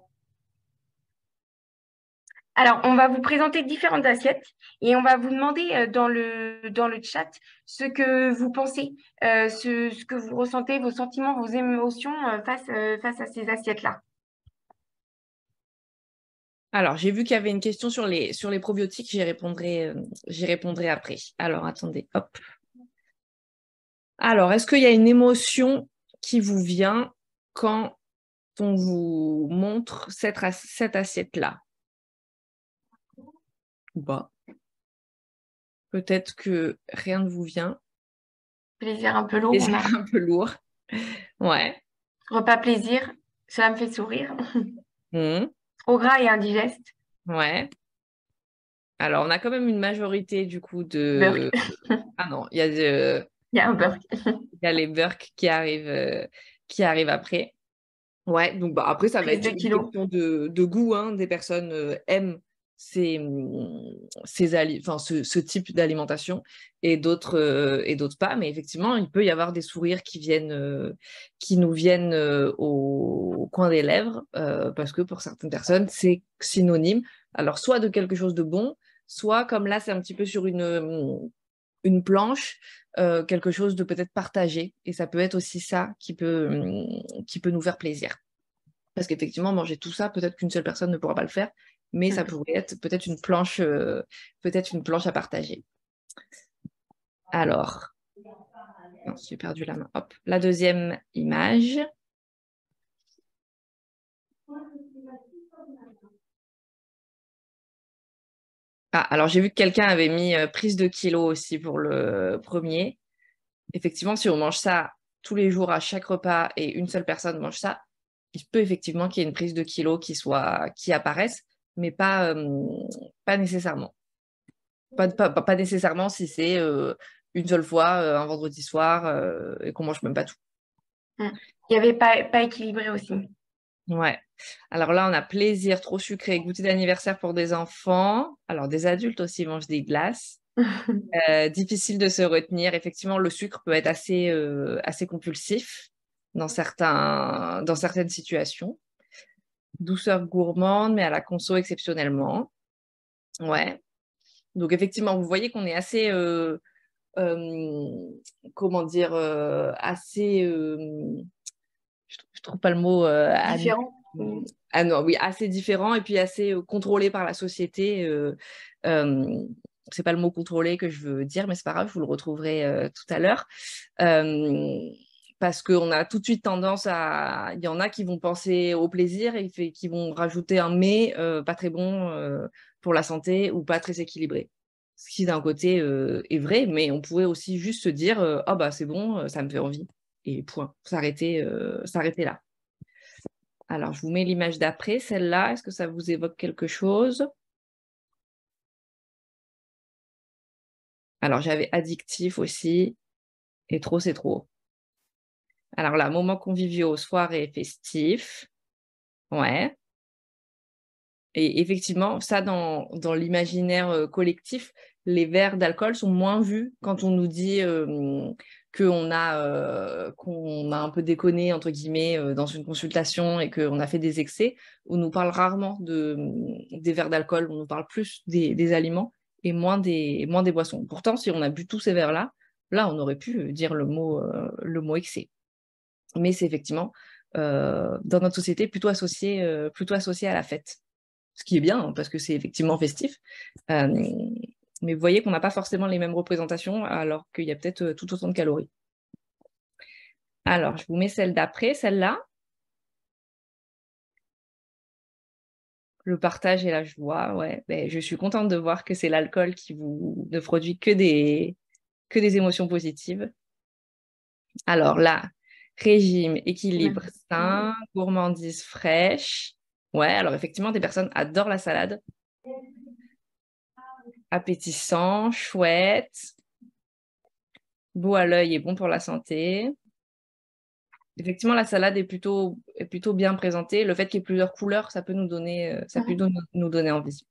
Alors, on va vous présenter différentes assiettes et on va vous demander dans le chat ce que vous pensez, ce que vous ressentez, vos sentiments, vos émotions face à ces assiettes-là. Alors, j'ai vu qu'il y avait une question sur les probiotiques, j'y répondrai après. Alors, attendez, hop. Alors, est-ce qu'il y a une émotion qui vous vient quand on vous montre cette assiette-là? Ou pas? Peut-être que rien ne vous vient. Plaisir un peu lourd, Et on c'est a un peu lourd. Ouais. repas plaisir, cela me fait sourire. Mhm. Trop gras et indigeste. Ouais. Alors, on a quand même une majorité du coup Burk. de... Ah non, Il y a un burk. il y a les burks qui arrivent après. Ouais, donc bah, après, ça va Prise être de une kilos. question de goût, hein. Des personnes aiment enfin, ce type d'alimentation et d'autres pas. Mais effectivement, il peut y avoir des sourires qui nous viennent au coin des lèvres parce que pour certaines personnes, c'est synonyme. Alors, soit de quelque chose de bon, soit comme là, c'est un petit peu sur une planche, quelque chose de peut-être partagé. Et ça peut être aussi ça qui peut nous faire plaisir. Parce qu'effectivement, manger tout ça, peut-être qu'une seule personne ne pourra pas le faire, mais ça pourrait être peut-être une planche à partager. Alors, non, j'ai perdu la main. Hop, la deuxième image. Ah, alors j'ai vu que quelqu'un avait mis prise de kilos aussi pour le premier. Effectivement, si on mange ça tous les jours à chaque repas et une seule personne mange ça, il peut effectivement qu'il y ait une prise de kilos qui apparaisse, mais pas nécessairement. Pas nécessairement si c'est une seule fois, un vendredi soir, et qu'on mange même pas tout. Il n'y avait pas équilibré aussi. Ouais. Alors là, on a plaisir, trop sucré, goûter d'anniversaire pour des enfants. Alors, des adultes aussi mangent des glaces. Difficile de se retenir. Effectivement, le sucre peut être assez compulsif dans certaines situations. Douceur gourmande, mais à la conso exceptionnellement. Ouais. Donc, effectivement, vous voyez qu'on est assez, comment dire, assez, je trouve pas le mot, Différent. ah non, oui, assez différent et puis assez contrôlé par la société. Euh, c'est pas le mot contrôlé que je veux dire, mais c'est pas grave, vous le retrouverez tout à l'heure. Parce qu'on a tout de suite tendance à... Il y en a qui vont penser au plaisir et qui vont rajouter un mais pas très bon pour la santé ou pas très équilibré. Ce qui d'un côté est vrai, mais on pourrait aussi juste se dire ah bah c'est bon, ça me fait envie. Et point, s'arrêter là. Alors, je vous mets l'image d'après, celle-là. Est-ce que ça vous évoque quelque chose? Alors, j'avais addictif aussi. Et trop, c'est trop. Alors là, moment conviviaux, soirée, festif. Ouais. Et effectivement, ça, dans l'imaginaire collectif, les verres d'alcool sont moins vus quand on nous dit qu'on a un peu déconné, entre guillemets, dans une consultation et qu'on a fait des excès. On nous parle rarement des verres d'alcool, on nous parle plus des aliments et moins des boissons. Pourtant, si on a bu tous ces verres-là, là, on aurait pu dire le mot excès. Mais c'est effectivement, dans notre société, plutôt associé à la fête. Ce qui est bien, hein, parce que c'est effectivement festif. Euh, mais vous voyez qu'on n'a pas forcément les mêmes représentations, alors qu'il y a peut-être tout autant de calories. Alors, je vous mets celle d'après, celle-là. Le partage et la joie, ouais. Ben, je suis contente de voir que c'est l'alcool qui vous ne produit que que des émotions positives. Alors là, régime, équilibre sain, gourmandise fraîche. Ouais, alors effectivement, des personnes adorent la salade. Appétissant, chouette, beau à l'œil et bon pour la santé. Effectivement, la salade est plutôt bien présentée. Le fait qu'il y ait plusieurs couleurs, ça peut nous donner, nous donner envie.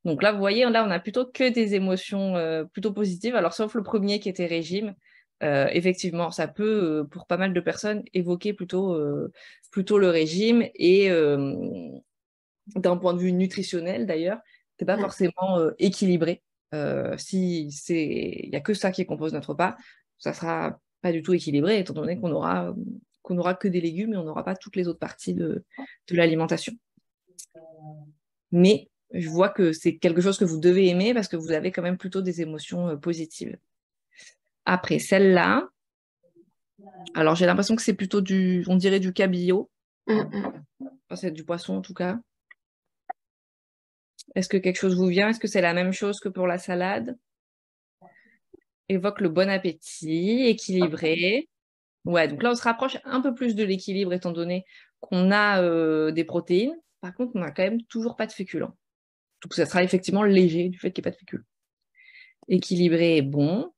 Donc là, vous voyez, là, on a plutôt que des émotions plutôt positives. Alors, sauf le premier qui était régime, effectivement, ça peut, pour pas mal de personnes, évoquer plutôt le régime. Et d'un point de vue nutritionnel, d'ailleurs, c'est pas forcément équilibré. Si il y a que ça qui compose notre repas, ça sera pas du tout équilibré, étant donné qu'on aura que des légumes et on n'aura pas toutes les autres parties de l'alimentation. Mais je vois que c'est quelque chose que vous devez aimer parce que vous avez quand même plutôt des émotions positives. Après, celle-là, alors j'ai l'impression que c'est plutôt on dirait du cabillaud. Enfin, c'est du poisson en tout cas. Est-ce que quelque chose vous vient? Est-ce que c'est la même chose que pour la salade? Évoque le bon appétit, équilibré. Ouais, donc là, on se rapproche un peu plus de l'équilibre étant donné qu'on a des protéines. Par contre, on n'a quand même toujours pas de féculents. Donc, ça sera effectivement léger du fait qu'il n'y ait pas de féculents. Équilibré et bon.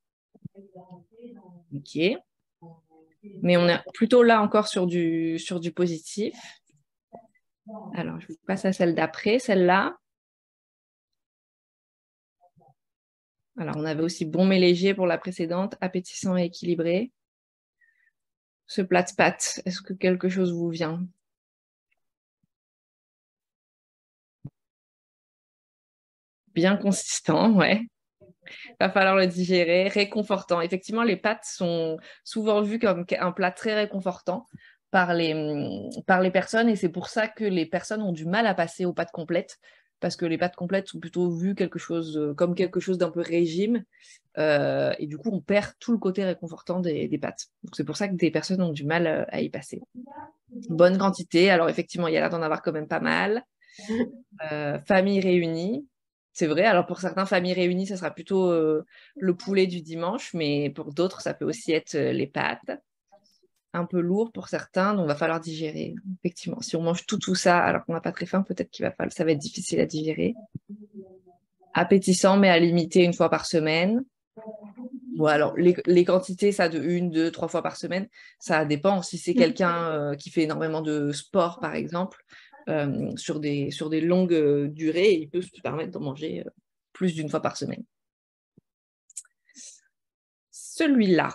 Ok. Mais on est plutôt là encore sur du positif. Alors, je vous passe à celle d'après, celle-là. Alors, on avait aussi bon mais léger pour la précédente, appétissant et équilibré. Ce plat de pâtes, est-ce que quelque chose vous vient? Bien consistant, ouais. Va falloir le digérer, réconfortant. Effectivement, les pâtes sont souvent vues comme un plat très réconfortant par les personnes et c'est pour ça que les personnes ont du mal à passer aux pâtes complètes parce que les pâtes complètes sont plutôt vues comme quelque chose d'un peu régime et du coup, on perd tout le côté réconfortant des pâtes. Donc, c'est pour ça que des personnes ont du mal à y passer. Bonne quantité. Alors, effectivement, il y a l'air d'en avoir quand même pas mal. Famille réunie. C'est vrai, alors pour certains, familles réunies, ça sera plutôt le poulet du dimanche, mais pour d'autres, ça peut aussi être les pâtes. Un peu lourd pour certains, donc il va falloir digérer. Effectivement, si on mange tout ça alors qu'on n'a pas très faim, peut-être ça va être difficile à digérer. Appétissant, mais à limiter une fois par semaine. Bon, alors les quantités, ça de 1, 2, 3 fois par semaine, ça dépend. Si c'est quelqu'un qui fait énormément de sport, par exemple, sur des longues durées, il peut se permettre d'en manger plus d'une fois par semaine. Celui-là,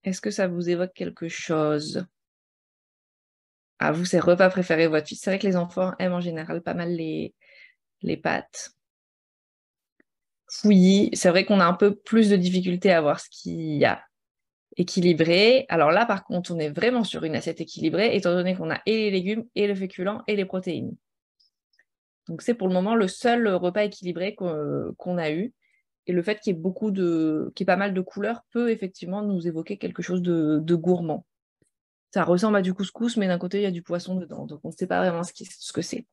est-ce que ça vous évoque quelque chose? Ah, vous, c'est repas préféré de votre fille. C'est vrai que les enfants aiment en général pas mal les pâtes. Fouillis, c'est vrai qu'on a un peu plus de difficulté à voir ce qu'il y a équilibré. Alors là, par contre, on est vraiment sur une assiette équilibrée, étant donné qu'on a et les légumes, et le féculent, et les protéines. Donc c'est pour le moment le seul repas équilibré qu'on a eu. Et le fait qu'il y ait pas mal de couleurs peut effectivement nous évoquer quelque chose de gourmand. Ça ressemble à du couscous, mais d'un côté, il y a du poisson dedans. Donc on ne sait pas vraiment ce que c'est.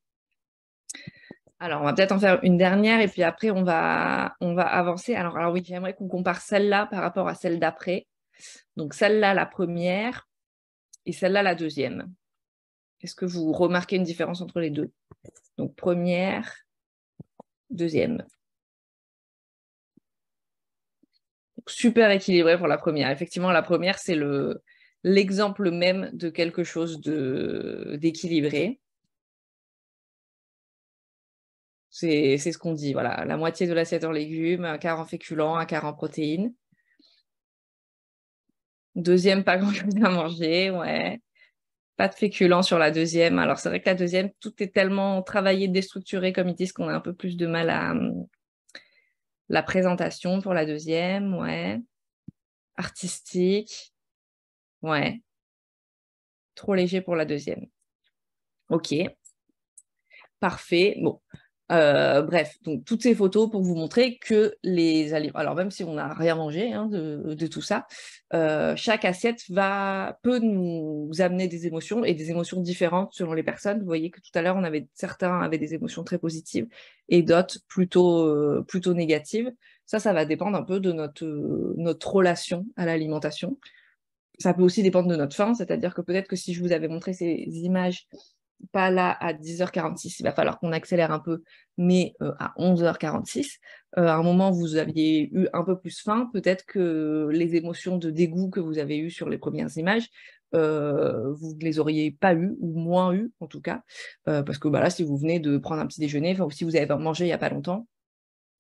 Alors, on va peut-être en faire une dernière et puis après, on va avancer. Alors oui, j'aimerais qu'on compare celle-là par rapport à celle d'après. Donc celle-là, la première, et celle-là, la deuxième. Est-ce que vous remarquez une différence entre les deux? Donc première, deuxième. Donc, super équilibré pour la première. Effectivement, la première, c'est l'exemple même de quelque chose d'équilibré. C'est ce qu'on dit, voilà. La moitié de l'assiette en légumes, un quart en féculents, un quart en protéines. Deuxième, pas grand-chose à manger, ouais. Pas de féculents sur la deuxième. Alors, c'est vrai que la deuxième, tout est tellement travaillé, déstructuré, comme ils disent, qu'on a un peu plus de mal à la présentation pour la deuxième, ouais. Artistique, ouais. Trop léger pour la deuxième. Ok. Parfait. Bon. Bref, donc toutes ces photos pour vous montrer que les aliments, alors même si on n'a rien mangé hein, de tout ça, chaque assiette peut nous amener des émotions et des émotions différentes selon les personnes. Vous voyez que tout à l'heure, certains avaient des émotions très positives et d'autres plutôt négatives. Ça va dépendre un peu de notre relation à l'alimentation. Ça peut aussi dépendre de notre faim, c'est-à-dire que peut-être que si je vous avais montré ces images, pas là à 10h46, il va falloir qu'on accélère un peu, mais à 11h46, à un moment vous aviez eu un peu plus faim, peut-être que les émotions de dégoût que vous avez eues sur les premières images, vous ne les auriez pas eues, ou moins eues en tout cas, parce que bah, là, si vous venez de prendre un petit déjeuner, ou si vous avez mangé il n'y a pas longtemps,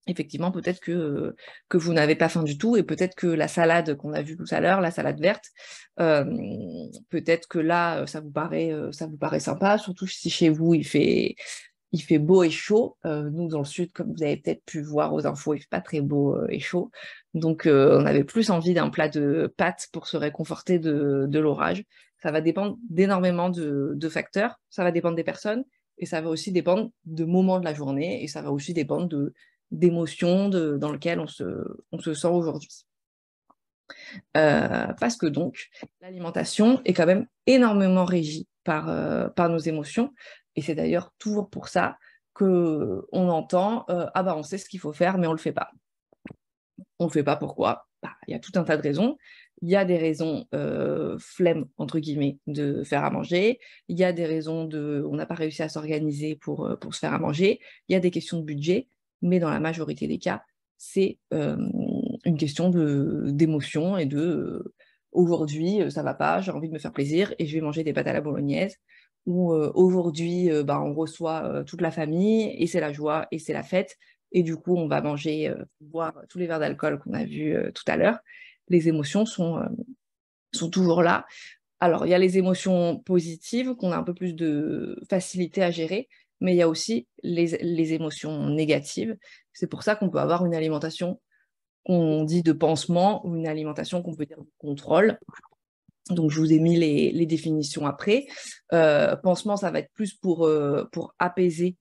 effectivement, peut-être que vous n'avez pas faim du tout, et peut-être que la salade qu'on a vue tout à l'heure, la salade verte, peut-être que là, ça vous paraît sympa, surtout si chez vous, il fait beau et chaud. Nous, dans le sud, comme vous avez peut-être pu voir aux infos, il fait pas très beau et chaud. Donc, on avait plus envie d'un plat de pâtes pour se réconforter de l'orage. Ça va dépendre d'énormément de facteurs, ça va dépendre des personnes, et ça va aussi dépendre de moments de la journée, et ça va aussi dépendre d'émotions dans lesquelles on se sent aujourd'hui. Parce que donc, l'alimentation est quand même énormément régie par nos émotions, et c'est d'ailleurs toujours pour ça qu'on entend ah bah on sait ce qu'il faut faire, mais on le fait pas. On le fait pas, pourquoi? Bah, il y a tout un tas de raisons. Il y a des raisons flemme, entre guillemets, de faire à manger. Il y a des raisons on n'a pas réussi à s'organiser pour se faire à manger. Il y a des questions de budget, mais dans la majorité des cas, c'est une question d'émotion et aujourd'hui, ça va pas, j'ai envie de me faire plaisir et je vais manger des pâtes à la bolognaise. Ou aujourd'hui, bah, on reçoit toute la famille et c'est la joie et c'est la fête. Et du coup, on va manger, boire tous les verres d'alcool qu'on a vus tout à l'heure. Les émotions sont toujours là. Alors, il y a les émotions positives qu'on a un peu plus de facilité à gérer, mais il y a aussi les émotions négatives. C'est pour ça qu'on peut avoir une alimentation qu'on dit de pansement ou une alimentation qu'on peut dire de contrôle. Donc, je vous ai mis les définitions après. Pansement, ça va être plus pour apaiser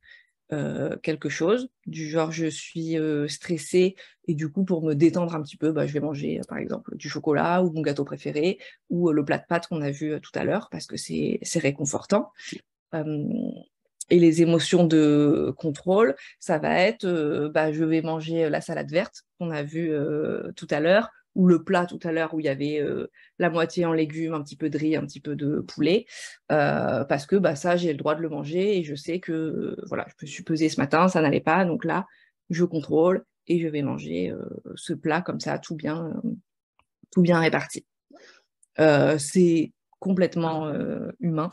quelque chose, du genre je suis stressée et du coup pour me détendre un petit peu, bah, je vais manger par exemple du chocolat ou mon gâteau préféré ou le plat de pâtes qu'on a vu tout à l'heure parce que c'est réconfortant. Euh, et les émotions de contrôle, ça va être bah, je vais manger la salade verte qu'on a vue tout à l'heure, ou le plat tout à l'heure où il y avait la moitié en légumes, un petit peu de riz, un petit peu de poulet, parce que bah, ça, j'ai le droit de le manger et je sais que voilà, je me suis pesée ce matin, ça n'allait pas, donc là, je contrôle et je vais manger ce plat comme ça, tout bien réparti. C'est complètement humain.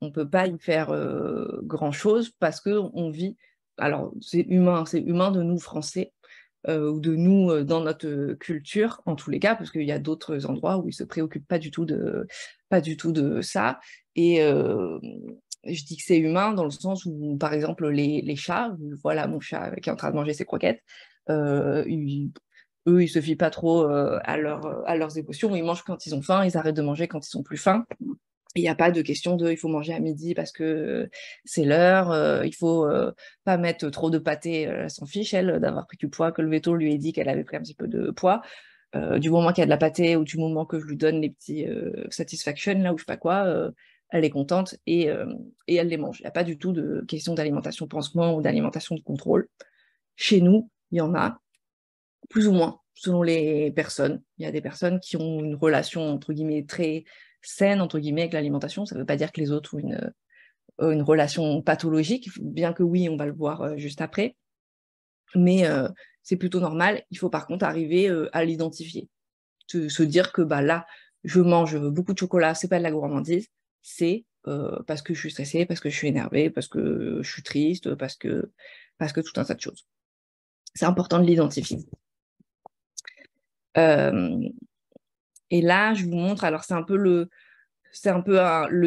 On ne peut pas y faire grand-chose parce qu'on vit. Alors, c'est humain de nous, Français, ou de nous dans notre culture, en tous les cas, parce qu'il y a d'autres endroits où ils ne se préoccupent pas du tout de ça. Et je dis que c'est humain dans le sens où, par exemple, les chats, voilà mon chat qui est en train de manger ses croquettes, eux, ils ne se fient pas trop à leurs émotions. Ils mangent quand ils ont faim, ils arrêtent de manger quand ils sont plus faim. Il n'y a pas de question de il faut manger à midi parce que c'est l'heure, il faut pas mettre trop de pâté, elle s'en fiche, elle, d'avoir pris du poids, que le veto lui ait dit qu'elle avait pris un petit peu de poids. Du moment qu'il y a de la pâté ou du moment que je lui donne les petits satisfaction, là, ou je sais pas quoi, elle est contente et elle les mange. Il n'y a pas du tout de question d'alimentation pansement ou d'alimentation de contrôle. Chez nous, il y en a, plus ou moins, selon les personnes. Il y a des personnes qui ont une relation, entre guillemets, très saine, entre guillemets, avec l'alimentation. Ça ne veut pas dire que les autres ont une relation pathologique, bien que oui, on va le voir juste après. Mais c'est plutôt normal. Il faut par contre arriver à l'identifier. Se dire que bah, là, je mange beaucoup de chocolat, c'est pas de la gourmandise, c'est parce que je suis stressée, parce que je suis énervée, parce que je suis triste, parce que tout un tas de choses. C'est important de l'identifier. Et là, je vous montre, alors c'est un peu le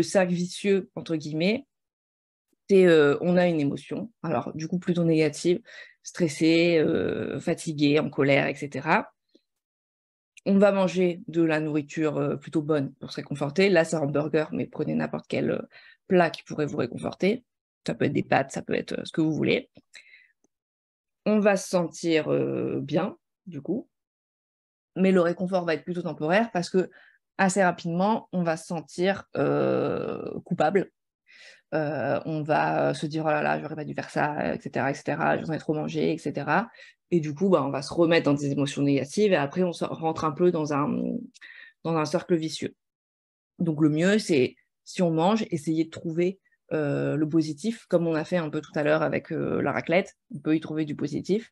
cercle vicieux, entre guillemets. On a une émotion, alors du coup plutôt négative, stressée, fatiguée, en colère, etc. On va manger de la nourriture plutôt bonne pour se réconforter. Là, c'est un burger, mais prenez n'importe quel plat qui pourrait vous réconforter. Ça peut être des pâtes, ça peut être ce que vous voulez. On va se sentir bien, du coup, mais le réconfort va être plutôt temporaire parce que assez rapidement, on va se sentir coupable. On va se dire, oh là là, j'aurais pas dû faire ça, etc., j'en ai trop mangé, etc. Et du coup, on va se remettre dans des émotions négatives et après, on rentre un peu dans un cercle vicieux. Donc, le mieux, c'est, si on mange, essayer de trouver le positif, comme on a fait un peu tout à l'heure avec la raclette. On peut y trouver du positif.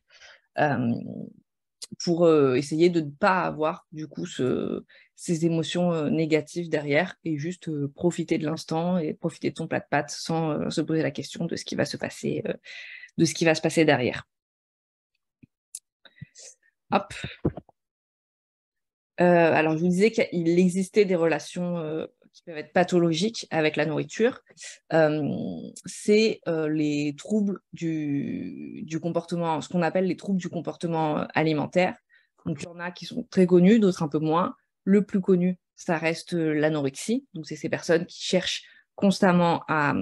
Pour essayer de ne pas avoir du coup ces émotions négatives derrière et juste profiter de l'instant et profiter de son plat de pâtes sans se poser la question de ce qui va se passer, derrière. Hop. Alors, je vous disais qu'il existait des relations qui peuvent être pathologiques avec la nourriture. C'est les troubles du comportement, ce qu'on appelle les troubles du comportement alimentaire. Donc, il y en a qui sont très connus, d'autres un peu moins. Le plus connu, ça reste l'anorexie. Donc, c'est ces personnes qui cherchent constamment à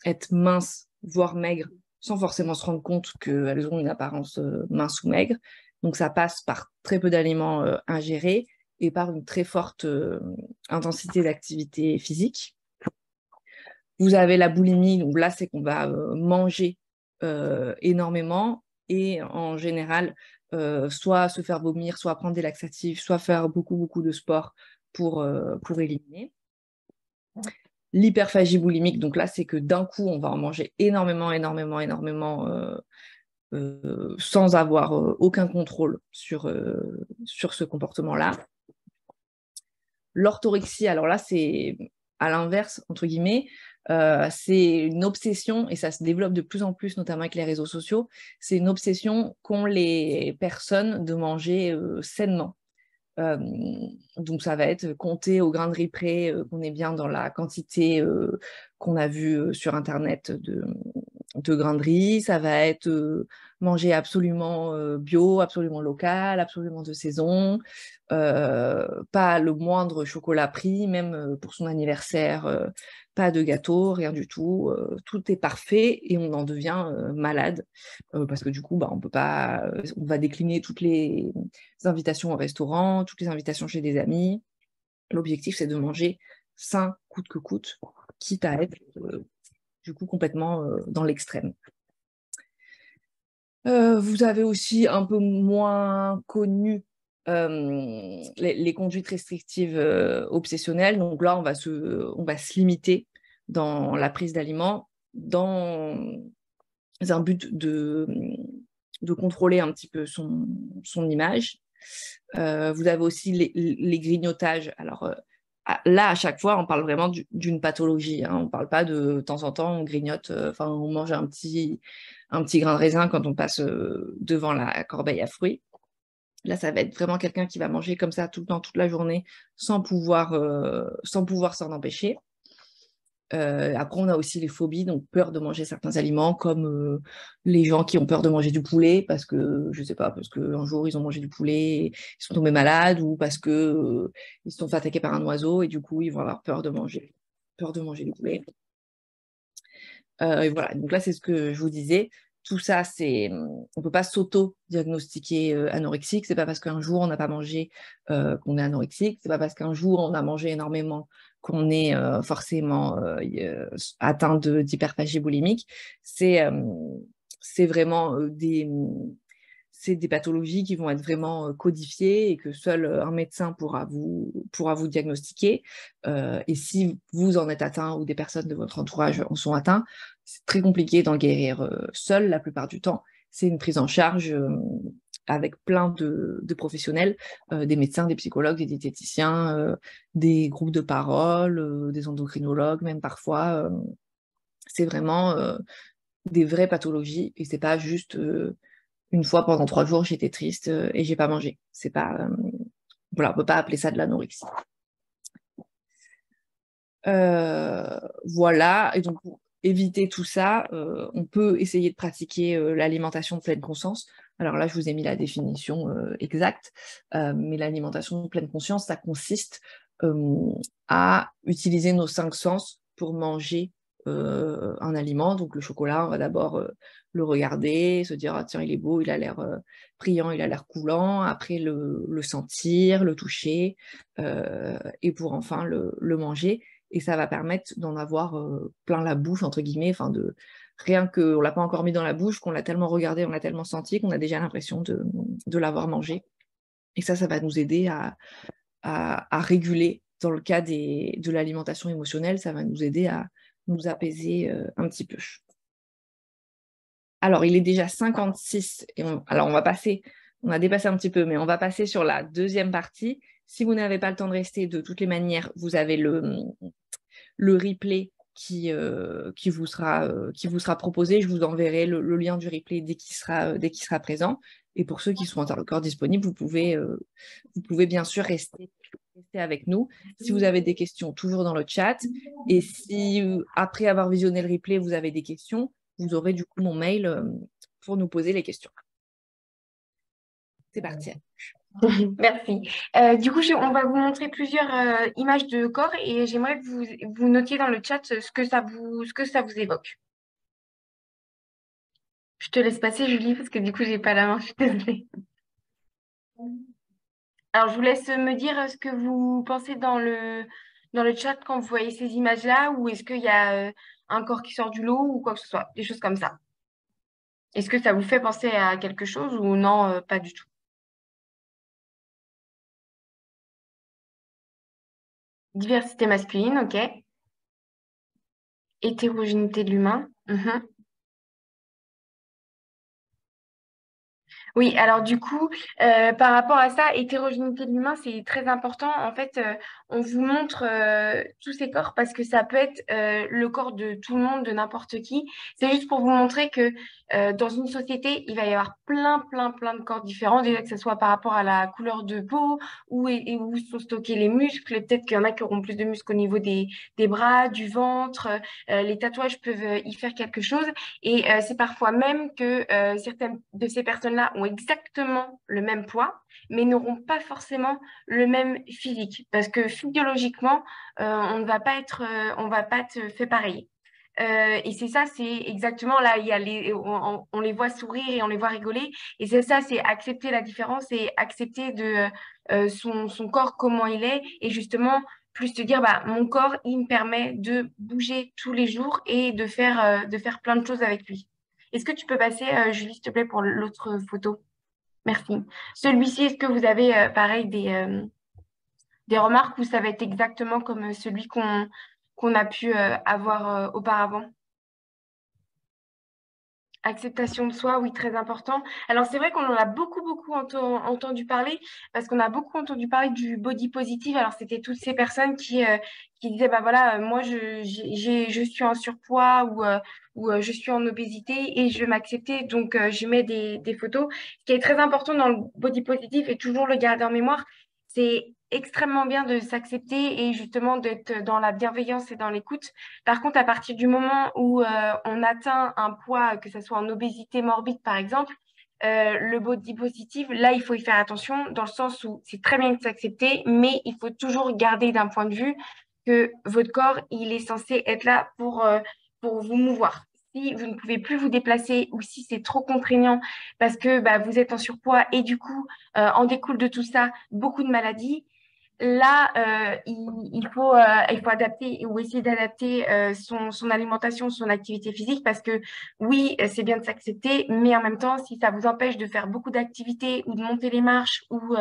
être minces, voire maigres, sans forcément se rendre compte qu'elles ont une apparence mince ou maigre. Donc, ça passe par très peu d'aliments ingérés et par une très forte intensité d'activité physique. Vous avez la boulimie, donc là, c'est qu'on va manger énormément et en général, soit se faire vomir, soit prendre des laxatifs, soit faire beaucoup, beaucoup de sport pour éliminer. L'hyperphagie boulimique, donc là, c'est que d'un coup, on va en manger énormément, sans avoir aucun contrôle sur ce comportement-là. L'orthorexie, alors là, c'est à l'inverse, entre guillemets, c'est une obsession, et ça se développe de plus en plus, notamment avec les réseaux sociaux, c'est une obsession qu'ont les personnes de manger sainement. Donc ça va être compter au grain de riz près qu'on est bien dans la quantité qu'on a vue sur Internet de grains de riz, ça va être manger absolument bio, absolument local, absolument de saison, pas le moindre chocolat pris, même pour son anniversaire, pas de gâteau, rien du tout, tout est parfait et on en devient malade parce que du coup, on peut pas, on va décliner toutes les invitations au restaurant, toutes les invitations chez des amis. L'objectif, c'est de manger sain, coûte que coûte, quitte à être du coup complètement dans l'extrême. Vous avez aussi un peu moins connu les conduites restrictives obsessionnelles. Donc là, on va se limiter dans la prise d'aliments dans un but de contrôler un petit peu son image. Vous avez aussi les grignotages. Alors là, à chaque fois, on parle vraiment d'une pathologie. Hein. On ne parle pas de temps en temps, on grignote, on mange un petit grain de raisin quand on passe devant la corbeille à fruits. Là, ça va être vraiment quelqu'un qui va manger comme ça tout le temps, toute la journée, sans pouvoir s'en empêcher. Après, on a aussi les phobies, donc peur de manger certains aliments, comme les gens qui ont peur de manger du poulet parce que, je sais pas, parce qu'un jour ils ont mangé du poulet, ils sont tombés malades ou parce que ils se sont fait attaquer par un oiseau et du coup ils vont avoir peur de manger du poulet. Et voilà, donc là c'est ce que je vous disais. Tout ça, on peut pas s'auto-diagnostiquer anorexique. C'est pas parce qu'un jour on n'a pas mangé qu'on est anorexique. C'est pas parce qu'un jour on a mangé énormément qu'on est forcément atteint d'hyperphagie boulimique. C'est vraiment des pathologies qui vont être vraiment codifiées et que seul un médecin pourra vous diagnostiquer. Et si vous en êtes atteint ou des personnes de votre entourage en sont atteints, c'est très compliqué d'en guérir seul la plupart du temps. C'est une prise en charge avec plein de professionnels, des médecins, des psychologues, des diététiciens, des groupes de parole, des endocrinologues même parfois. C'est vraiment des vraies pathologies et c'est pas juste une fois pendant 3 jours j'étais triste et j'ai pas mangé. C'est pas voilà, on peut pas appeler ça de l'anorexie. Voilà, et donc pour éviter tout ça, on peut essayer de pratiquer l'alimentation de pleine conscience. Alors là, je vous ai mis la définition exacte, mais l'alimentation de pleine conscience, ça consiste à utiliser nos 5 sens pour manger un aliment. Donc le chocolat, on va d'abord le regarder, se dire ah, tiens, il est beau, il a l'air brillant, il a l'air coulant. Après le sentir, le toucher, et pour enfin le manger. et ça va permettre d'en avoir plein la bouche, entre guillemets, enfin rien qu'on ne l'a pas encore mis dans la bouche, qu'on l'a tellement regardé, on l'a tellement senti qu'on a déjà l'impression de l'avoir mangé. Et ça va nous aider à réguler. Dans le cas de l'alimentation émotionnelle, ça va nous aider à nous apaiser un petit peu. Alors, il est déjà 56, et alors on a dépassé un petit peu, mais on va passer sur la deuxième partie. Si vous n'avez pas le temps de rester, de toutes les manières, vous avez le replay qui vous sera proposé. Je vous enverrai le lien du replay dès qu'il sera présent. Et pour ceux qui sont encore disponibles, vous pouvez bien sûr rester avec nous. Si vous avez des questions, toujours dans le chat. Et si, après avoir visionné le replay, vous avez des questions, vous aurez du coup mon mail pour nous poser les questions. C'est parti. Merci. Du coup, on va vous montrer plusieurs images de corps et j'aimerais que vous notiez dans le chat ce que ça vous évoque. Je te laisse passer, Julie, parce que du coup, j'ai pas la main, je suis désolée. Alors, je vous laisse me dire ce que vous pensez dans le chat quand vous voyez ces images-là, ou est-ce qu'il y a un corps qui sort du lot ou quoi que ce soit, des choses comme ça. Est-ce que ça vous fait penser à quelque chose ou non, pas du tout? Diversité masculine, ok. Hétérogénéité de l'humain. Mhm. Oui, alors du coup, par rapport à ça, hétérogénéité de l'humain, c'est très important. En fait, on vous montre tous ces corps parce que ça peut être le corps de tout le monde, de n'importe qui. C'est juste pour vous montrer que dans une société, il va y avoir plein, plein, plein de corps différents. Déjà que ce soit par rapport à la couleur de peau, où sont stockés les muscles. Et peut-être qu'il y en a qui auront plus de muscles au niveau des bras, du ventre. Les tatouages peuvent y faire quelque chose. Et c'est parfois même que certaines de ces personnes-là ont exactement le même poids, mais n'auront pas forcément le même physique, parce que physiologiquement, on va pas être fait pareil. Et c'est ça, c'est exactement là, il y a on les voit sourire et on les voit rigoler. Et c'est ça, c'est accepter la différence et accepter son corps, comment il est. Et justement, plus te dire, bah, mon corps, il me permet de bouger tous les jours et de faire plein de choses avec lui. Est-ce que tu peux passer, Julie, s'il te plaît, pour l'autre photo? Merci. Celui-ci, est-ce que vous avez, pareil, des remarques ou ça va être exactement comme celui qu'on a pu avoir auparavant? Acceptation de soi, oui, très important. Alors, c'est vrai qu'on en a beaucoup, beaucoup entendu parler parce qu'on a beaucoup entendu parler du body positive. Alors, c'était toutes ces personnes qui disaient, bah voilà, moi, je suis en surpoids ou je suis en obésité et je veux m'accepter. Donc, je mets des photos. Ce qui est très important dans le body positive et toujours le garder en mémoire, c'est extrêmement bien de s'accepter et justement d'être dans la bienveillance et dans l'écoute. Par contre, à partir du moment où on atteint un poids, que ce soit en obésité morbide par exemple, le body positive, là, il faut y faire attention dans le sens où c'est très bien de s'accepter, mais il faut toujours garder d'un point de vue que votre corps, il est censé être là pour vous mouvoir. Si vous ne pouvez plus vous déplacer ou si c'est trop contraignant parce que bah, vous êtes en surpoids et du coup, en découle de tout ça beaucoup de maladies, là, il faut adapter ou essayer d'adapter son alimentation, son activité physique parce que oui, c'est bien de s'accepter, mais en même temps, si ça vous empêche de faire beaucoup d'activités ou de monter les marches ou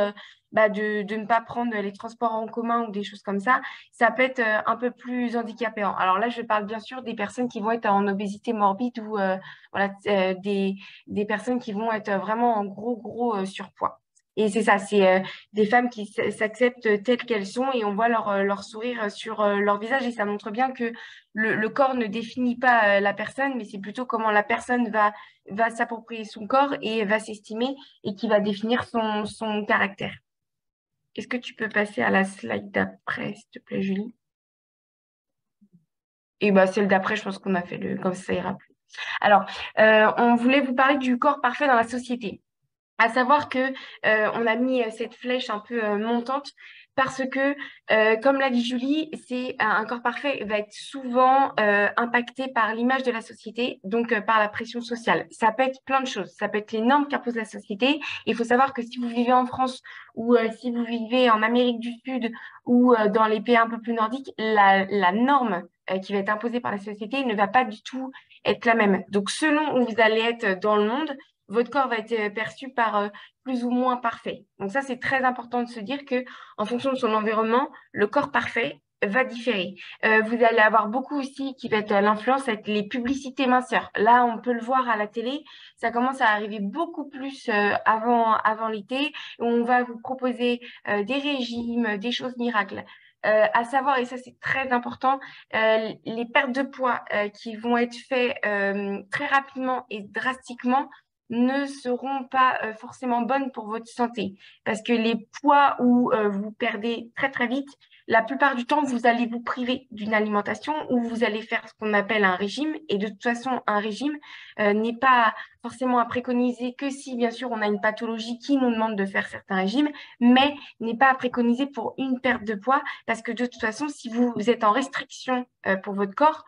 bah, de ne pas prendre les transports en commun ou des choses comme ça peut être un peu plus handicapant. Alors là, je parle bien sûr des personnes qui vont être en obésité morbide ou voilà, des personnes qui vont être vraiment en gros, gros surpoids. Et c'est ça, c'est des femmes qui s'acceptent telles qu'elles sont et on voit leur sourire sur leur visage et ça montre bien que le corps ne définit pas la personne, mais c'est plutôt comment la personne va s'approprier son corps et va s'estimer et qui va définir son caractère. Est-ce que tu peux passer à la slide d'après, s'il te plaît, Julie? Et bah, celle d'après, je pense qu'on a fait comme ça ira plus. Alors, on voulait vous parler du corps parfait dans la société. À savoir que on a mis cette flèche un peu montante parce que, comme l'a dit Julie, c'est un corps parfait va être souvent impacté par l'image de la société, donc par la pression sociale. Ça peut être plein de choses. Ça peut être les normes qu'impose la société. Il faut savoir que si vous vivez en France ou si vous vivez en Amérique du Sud ou dans les pays un peu plus nordiques, la norme qui va être imposée par la société ne va pas du tout être la même. Donc, selon où vous allez être dans le monde, votre corps va être perçu par plus ou moins parfait. Donc ça, c'est très important de se dire que en fonction de son environnement, le corps parfait va différer. Vous allez avoir beaucoup aussi qui va être l'influence avec les publicités minceurs. Là, on peut le voir à la télé, ça commence à arriver beaucoup plus avant l'été, où on va vous proposer des régimes, des choses miracles. À savoir, et ça c'est très important, les pertes de poids qui vont être faites très rapidement et drastiquement ne seront pas forcément bonnes pour votre santé. Parce que les poids où vous perdez très très vite, la plupart du temps, vous allez vous priver d'une alimentation ou vous allez faire ce qu'on appelle un régime. Et de toute façon, un régime n'est pas forcément à préconiser que si, bien sûr, on a une pathologie qui nous demande de faire certains régimes, mais n'est pas à préconiser pour une perte de poids parce que de toute façon, si vous êtes en restriction pour votre corps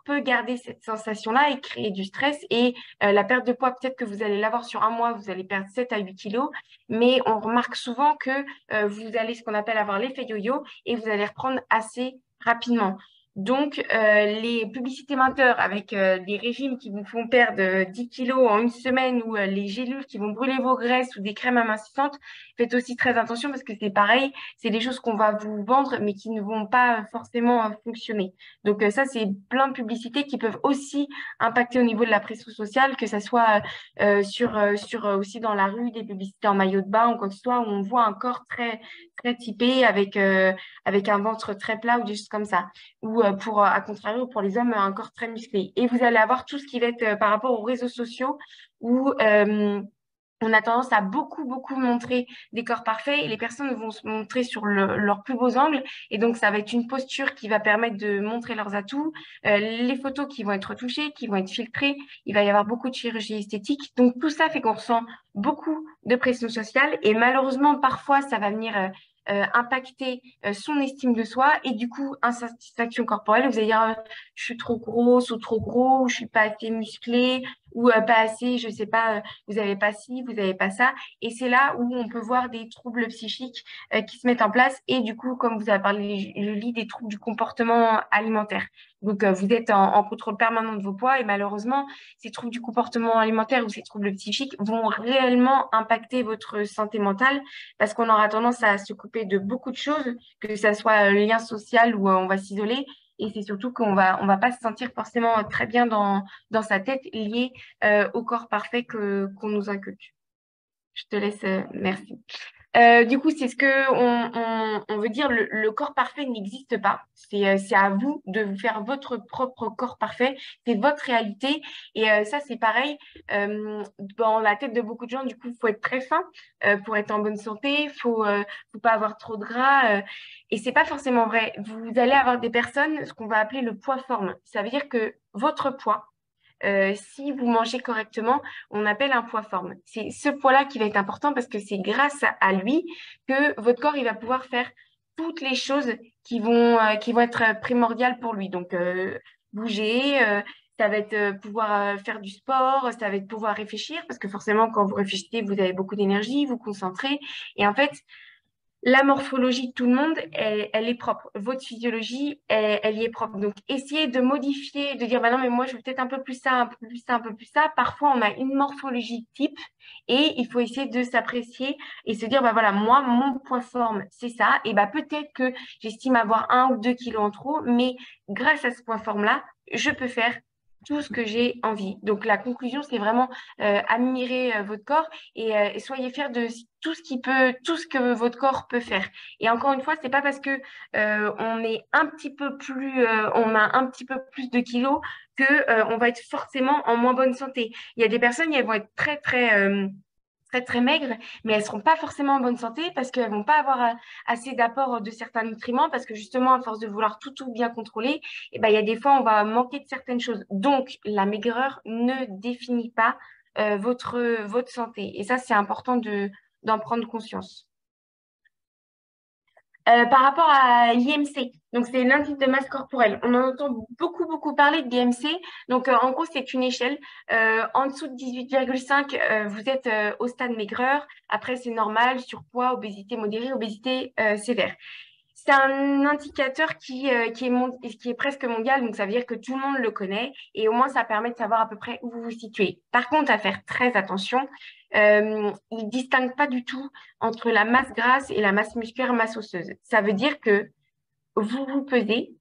peut garder cette sensation-là et créer du stress. Et la perte de poids, peut-être que vous allez l'avoir sur un mois, vous allez perdre 7 à 8 kilos, mais on remarque souvent que vous allez ce qu'on appelle avoir l'effet yo-yo et vous allez reprendre assez rapidement. Donc, les publicités menteurs avec des régimes qui vous font perdre 10 kilos en une semaine ou les gélules qui vont brûler vos graisses ou des crèmes amincissantes, faites aussi très attention parce que c'est pareil, c'est des choses qu'on va vous vendre mais qui ne vont pas forcément fonctionner. Donc ça, c'est plein de publicités qui peuvent aussi impacter au niveau de la pression sociale, que ça soit sur aussi dans la rue, des publicités en maillot de bain ou quoi que ce soit, où on voit un corps très, très typé avec un ventre très plat ou des choses comme ça. Ou à contrario, pour les hommes, un corps très musclé. Et vous allez avoir tout ce qui va être par rapport aux réseaux sociaux où on a tendance à beaucoup, beaucoup montrer des corps parfaits et les personnes vont se montrer sur leurs plus beaux angles. Et donc, ça va être une posture qui va permettre de montrer leurs atouts, les photos qui vont être retouchées, qui vont être filtrées. Il va y avoir beaucoup de chirurgie esthétique. Donc, tout ça fait qu'on ressent beaucoup de pression sociale et malheureusement, parfois, ça va venir impacter son estime de soi et du coup, insatisfaction corporelle. Vous allez dire, je suis trop grosse ou trop gros, ou je suis pas assez musclée ou pas assez, je sais pas, vous avez pas ci, vous avez pas ça. Et c'est là où on peut voir des troubles psychiques qui se mettent en place et du coup, comme vous avez parlé, je lis des troubles du comportement alimentaire. Donc, vous êtes en contrôle permanent de vos poids et malheureusement, ces troubles du comportement alimentaire ou ces troubles psychiques vont réellement impacter votre santé mentale parce qu'on aura tendance à se couper de beaucoup de choses, que ça soit lien social ou on va s'isoler. Et c'est surtout on va pas se sentir forcément très bien dans sa tête lié au corps parfait qu'on nous inculque. Je te laisse, merci. Du coup, c'est ce que on veut dire, le corps parfait n'existe pas. C'est à vous de vous faire votre propre corps parfait. C'est votre réalité. Et ça, c'est pareil. Dans la tête de beaucoup de gens, du coup, il faut être très fin pour être en bonne santé. Faut pas avoir trop de gras. Et c'est pas forcément vrai. Vous allez avoir des personnes, ce qu'on va appeler le poids forme. Ça veut dire que votre poids, si vous mangez correctement, on appelle un poids forme. C'est ce poids-là qui va être important parce que c'est grâce à lui que votre corps il va pouvoir faire toutes les choses qui vont être primordiales pour lui. Donc, bouger, ça va être pouvoir faire du sport, ça va être pouvoir réfléchir parce que forcément, quand vous réfléchissez, vous avez beaucoup d'énergie, vous concentrez. Et en fait, la morphologie de tout le monde, elle est propre. Votre physiologie, elle y est propre. Donc, essayez de modifier, de dire, bah non, mais moi, je veux peut-être un peu plus ça, un peu plus ça, un peu plus ça. Parfois, on a une morphologie type et il faut essayer de s'apprécier et se dire, bah voilà, moi, mon poids forme, c'est ça. Et bah peut-être que j'estime avoir 1 ou 2 kilos en trop, mais grâce à ce poids forme-là, je peux faire tout ce que j'ai envie. Donc, la conclusion, c'est vraiment admirer votre corps et soyez fiers de tout ce que votre corps peut faire. Et encore une fois, c'est pas parce que on est un petit peu plus, on a un petit peu plus de kilos que on va être forcément en moins bonne santé. Il y a des personnes, elles vont être très très maigres, mais elles seront pas forcément en bonne santé parce qu'elles vont pas avoir assez d'apport de certains nutriments parce que justement, à force de vouloir tout bien contrôler, et ben, il y a des fois, on va manquer de certaines choses. Donc, la maigreur ne définit pas votre santé. Et ça, c'est important d'en prendre conscience. Par rapport à l'IMC, donc c'est l'indice de masse corporelle. On en entend beaucoup, beaucoup parler de l'IMC. Donc, en gros, c'est une échelle. En dessous de 18,5, vous êtes au stade maigreur. Après, c'est normal, surpoids, obésité modérée, obésité sévère. C'est un indicateur qui est presque mondial, donc ça veut dire que tout le monde le connaît et au moins ça permet de savoir à peu près où vous vous situez. Par contre, à faire très attention, il ne distingue pas du tout entre la masse grasse et la masse musculaire, masse osseuse. Ça veut dire que vous vous pesez,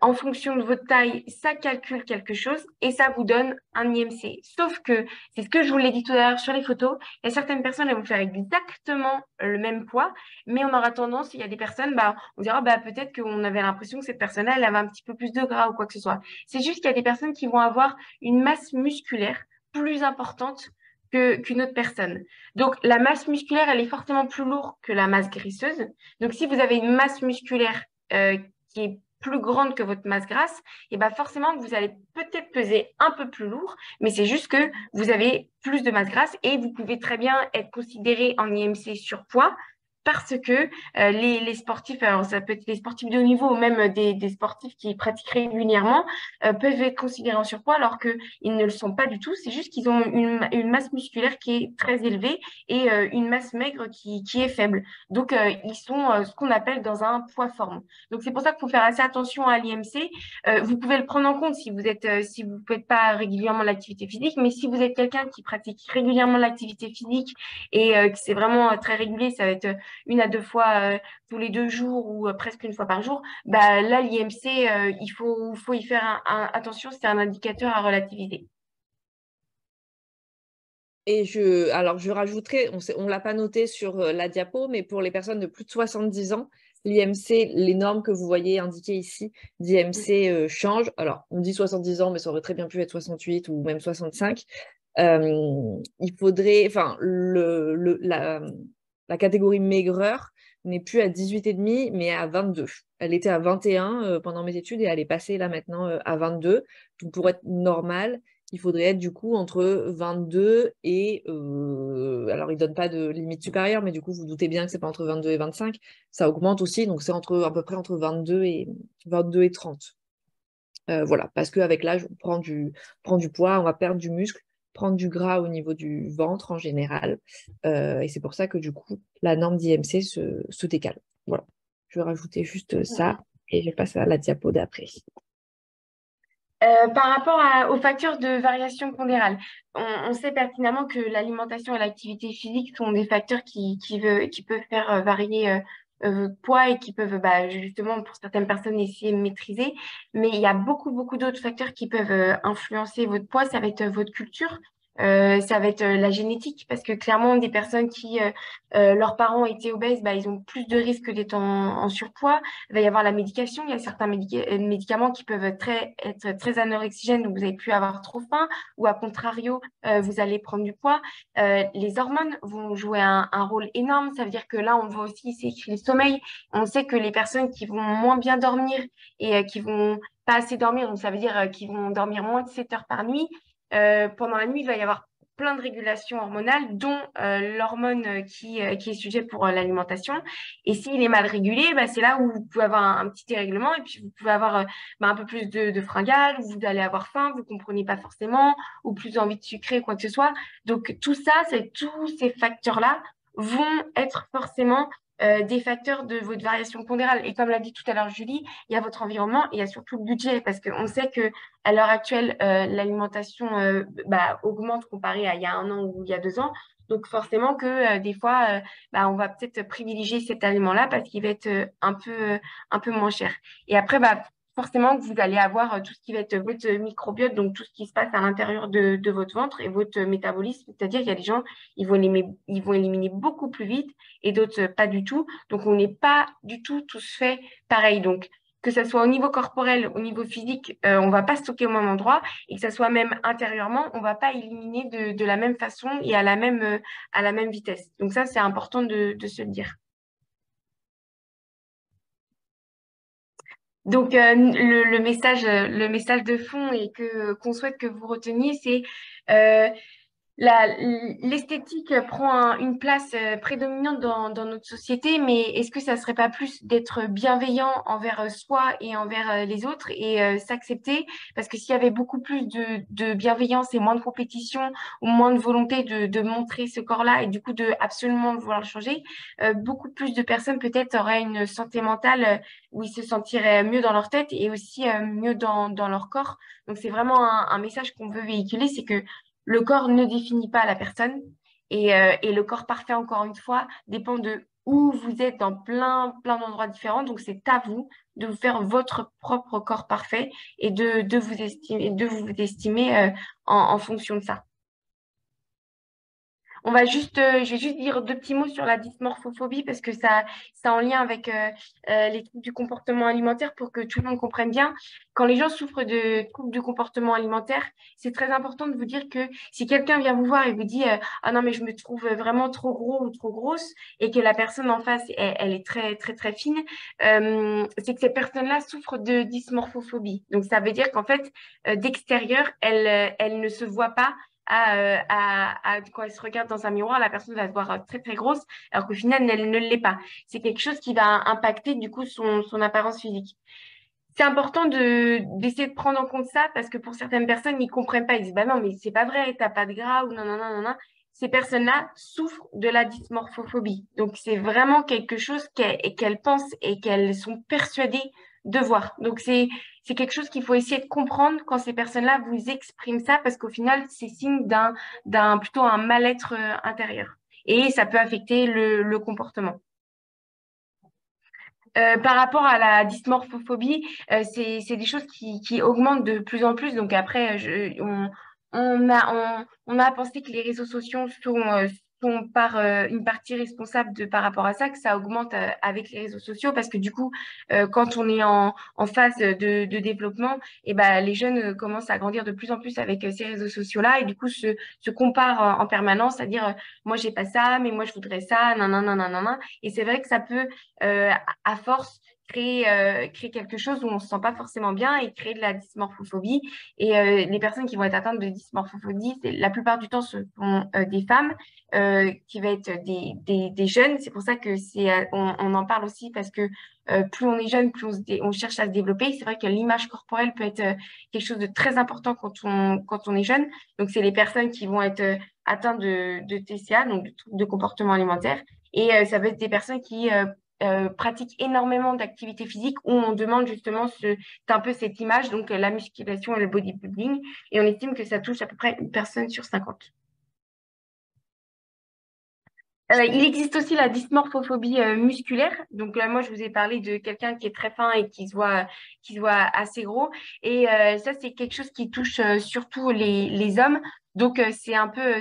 en fonction de votre taille, ça calcule quelque chose et ça vous donne un IMC. Sauf que, c'est ce que je vous l'ai dit tout à l'heure sur les photos, il y a certaines personnes, elles vont faire exactement le même poids, mais on aura tendance, il y a des personnes, bah, on dira, bah, peut-être qu'on avait l'impression que cette personne-là, elle avait un petit peu plus de gras ou quoi que ce soit. C'est juste qu'il y a des personnes qui vont avoir une masse musculaire plus importante qu'une autre personne. Donc, la masse musculaire, elle est forcément plus lourde que la masse graisseuse. Donc, si vous avez une masse musculaire qui est plus grande que votre masse grasse, et ben forcément, vous allez peut-être peser un peu plus lourd, mais c'est juste que vous avez plus de masse grasse et vous pouvez très bien être considéré en IMC surpoids parce que les sportifs, alors ça peut être les sportifs de haut niveau ou même des sportifs qui pratiquent régulièrement, peuvent être considérés en surpoids alors qu'ils ne le sont pas du tout. C'est juste qu'ils ont une masse musculaire qui est très élevée et une masse maigre qui est faible. Donc, ils sont ce qu'on appelle dans un poids forme. Donc, c'est pour ça qu'il faut faire assez attention à l'IMC. Vous pouvez le prendre en compte si vous ne faites pas régulièrement l'activité physique, mais si vous êtes quelqu'un qui pratique régulièrement l'activité physique et que c'est vraiment très régulier, ça va être une à deux fois tous les 2 jours ou presque une fois par jour, bah, là, l'IMC, faut y faire attention, c'est un indicateur à relativiser. Et alors je rajouterai, on l'a pas noté sur la diapo, mais pour les personnes de plus de 70 ans, l'IMC, les normes que vous voyez indiquées ici, d'IMC changent. Alors, on dit 70 ans, mais ça aurait très bien pu être 68 ou même 65. Il faudrait, enfin, la catégorie maigreur n'est plus à 18,5, mais à 22. Elle était à 21 pendant mes études et elle est passée là maintenant à 22. Donc, pour être normal, il faudrait être du coup entre 22 et... alors, il ne donne pas de limite supérieure, mais du coup, vous doutez bien que ce n'est pas entre 22 et 25. Ça augmente aussi, donc c'est à peu près entre 22 et 30. Voilà, parce qu'avec l'âge, prend du poids, on va perdre du muscle, prendre du gras au niveau du ventre en général. Et c'est pour ça que du coup, la norme d'IMC se décale. Voilà, je vais rajouter juste ça et je passe à la diapo d'après. Par rapport aux facteurs de variation pondérale, on sait pertinemment que l'alimentation et l'activité physique sont des facteurs qui peuvent faire varier votre poids et qui peuvent bah, justement pour certaines personnes essayer de maîtriser. Mais il y a beaucoup, beaucoup d'autres facteurs qui peuvent influencer votre poids. Ça va être votre culture. Ça va être la génétique, parce que clairement, des personnes qui, leurs parents étaient obèses, bah, ils ont plus de risques d'être en surpoids. Il va y avoir la médication. Il y a certains médicaments qui peuvent être très anorexigènes, donc vous avez pu avoir trop faim, ou à contrario, vous allez prendre du poids. Les hormones vont jouer un rôle énorme. Ça veut dire que là, on voit aussi, c'est écrit le sommeil. On sait que les personnes qui vont moins bien dormir et qui vont pas assez dormir, donc ça veut dire qu'ils vont dormir moins de 7 heures par nuit. Pendant la nuit, il va y avoir plein de régulations hormonales, dont l'hormone qui est sujet pour l'alimentation. Et s'il est mal régulé, bah, c'est là où vous pouvez avoir un petit dérèglement et puis vous pouvez avoir bah, un peu plus de fringales, ou vous allez avoir faim, vous ne comprenez pas forcément, ou plus envie de sucrer, quoi que ce soit. Donc tout ça, tous ces facteurs-là vont être forcément des facteurs de votre variation pondérale. Et comme l'a dit tout à l'heure Julie, il y a votre environnement et il y a surtout le budget, parce qu'on sait que à l'heure actuelle, l'alimentation bah, augmente comparé à il y a un an ou il y a 2 ans. Donc forcément que des fois, bah, on va peut-être privilégier cet aliment-là parce qu'il va être un peu moins cher. Et après, bah, forcément que vous allez avoir tout ce qui va être votre microbiote, donc tout ce qui se passe à l'intérieur de votre ventre et votre métabolisme. C'est-à-dire qu'il y a des gens, ils vont éliminer beaucoup plus vite et d'autres pas du tout. Donc on n'est pas du tout tous faits pareil. Donc que ce soit au niveau corporel, au niveau physique, on va pas stocker au même endroit, et que ce soit même intérieurement, on va pas éliminer de la même façon et à la même vitesse. Donc ça, c'est important de se le dire. Donc le message de fond et qu'on souhaite que vous reteniez, c'est L'esthétique prend une place prédominante dans notre société, mais est-ce que ça serait pas plus d'être bienveillant envers soi et envers les autres et s'accepter? Parce que s'il y avait beaucoup plus de bienveillance et moins de compétition ou moins de volonté de montrer ce corps-là et du coup de absolument vouloir le changer, beaucoup plus de personnes peut-être auraient une santé mentale où ils se sentiraient mieux dans leur tête et aussi mieux dans leur corps. Donc c'est vraiment un message qu'on veut véhiculer, c'est que le corps ne définit pas la personne et le corps parfait, encore une fois, dépend de où vous êtes dans plein d'endroits différents. Donc, c'est à vous de vous faire votre propre corps parfait et de vous estimer en fonction de ça. Je vais juste dire deux petits mots sur la dysmorphophobie parce que ça en lien avec les troubles du comportement alimentaire pour que tout le monde comprenne bien. Quand les gens souffrent de troubles du comportement alimentaire, c'est très important de vous dire que si quelqu'un vient vous voir et vous dit ah non mais je me trouve vraiment trop gros ou trop grosse et que la personne en face elle est très très très fine, c'est que cette personne-là souffre de dysmorphophobie. Donc ça veut dire qu'en fait d'extérieur elle ne se voit pas quand elle se regarde dans un miroir, la personne va se voir très très grosse, alors qu'au final, elle ne l'est pas. C'est quelque chose qui va impacter du coup son apparence physique. C'est important d'essayer de prendre en compte ça parce que pour certaines personnes, ils comprennent pas. Ils disent, bah non, mais c'est pas vrai, t'as pas de gras ou non, non, non, non, non. Ces personnes-là souffrent de la dysmorphophobie. Donc, c'est vraiment quelque chose qu'elles pensent et qu'elles sont persuadées de voir. Donc, c'est quelque chose qu'il faut essayer de comprendre quand ces personnes-là vous expriment ça parce qu'au final, c'est signe plutôt un mal-être intérieur. Et ça peut affecter le comportement. Par rapport à la dysmorphophobie, c'est des choses qui augmentent de plus en plus. Donc après, on a pensé que les réseaux sociaux sont par une partie responsable par rapport à ça, que ça augmente avec les réseaux sociaux, parce que du coup, quand on est en phase de développement, et ben, les jeunes commencent à grandir de plus en plus avec ces réseaux sociaux-là, et du coup se comparent en permanence, à dire, moi j'ai pas ça, mais moi je voudrais ça, nan, nan, nan, nan, nan, nan. Et c'est vrai que ça peut euh, à force créer quelque chose où on se sent pas forcément bien et créer de la dysmorphophobie. Et les personnes qui vont être atteintes de dysmorphophobie, la plupart du temps, ce sont des femmes qui vont être des jeunes. C'est pour ça que on en parle aussi parce que plus on est jeune, plus on cherche à se développer. C'est vrai que l'image corporelle peut être quelque chose de très important quand on est jeune. Donc, c'est les personnes qui vont être atteintes de TCA, donc de troubles de comportement alimentaire. Et ça va être des personnes qui pratiquent énormément d'activités physiques où on demande justement c'est un peu cette image, donc la musculation et le bodybuilding. Et on estime que ça touche à peu près une personne sur 50. Il existe aussi la dysmorphophobie musculaire. Donc là, moi, je vous ai parlé de quelqu'un qui est très fin et qui se voit assez gros. Et ça, c'est quelque chose qui touche surtout les hommes. Donc c'est un peu,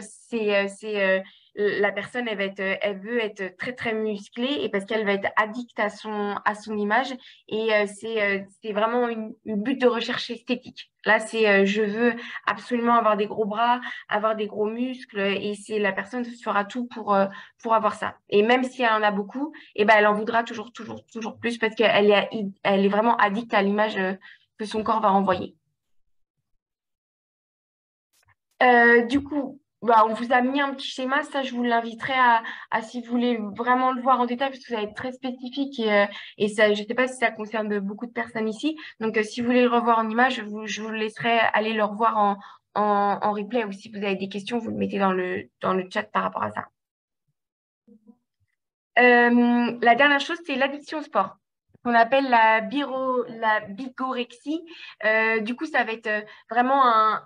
la personne, elle veut être très très musclée et parce qu'elle va être addict à son image. Et c'est vraiment une but de recherche esthétique. Là, c'est je veux absolument avoir des gros bras, avoir des gros muscles et c'est la personne fera tout pour avoir ça. Et même si elle en a beaucoup, eh ben, elle en voudra toujours, toujours, toujours plus parce qu'elle est vraiment addicte à l'image que son corps va renvoyer. Du coup, bah, on vous a mis un petit schéma. Ça, je vous l'inviterai si vous voulez vraiment le voir en détail, parce que ça va être très spécifique et ça, je ne sais pas si ça concerne beaucoup de personnes ici. Donc, si vous voulez le revoir en image, je vous laisserai aller le revoir en replay ou si vous avez des questions, vous le mettez dans le chat par rapport à ça. La dernière chose, c'est l'addiction au sport, qu'on appelle la bigorexie. Du coup, ça va être vraiment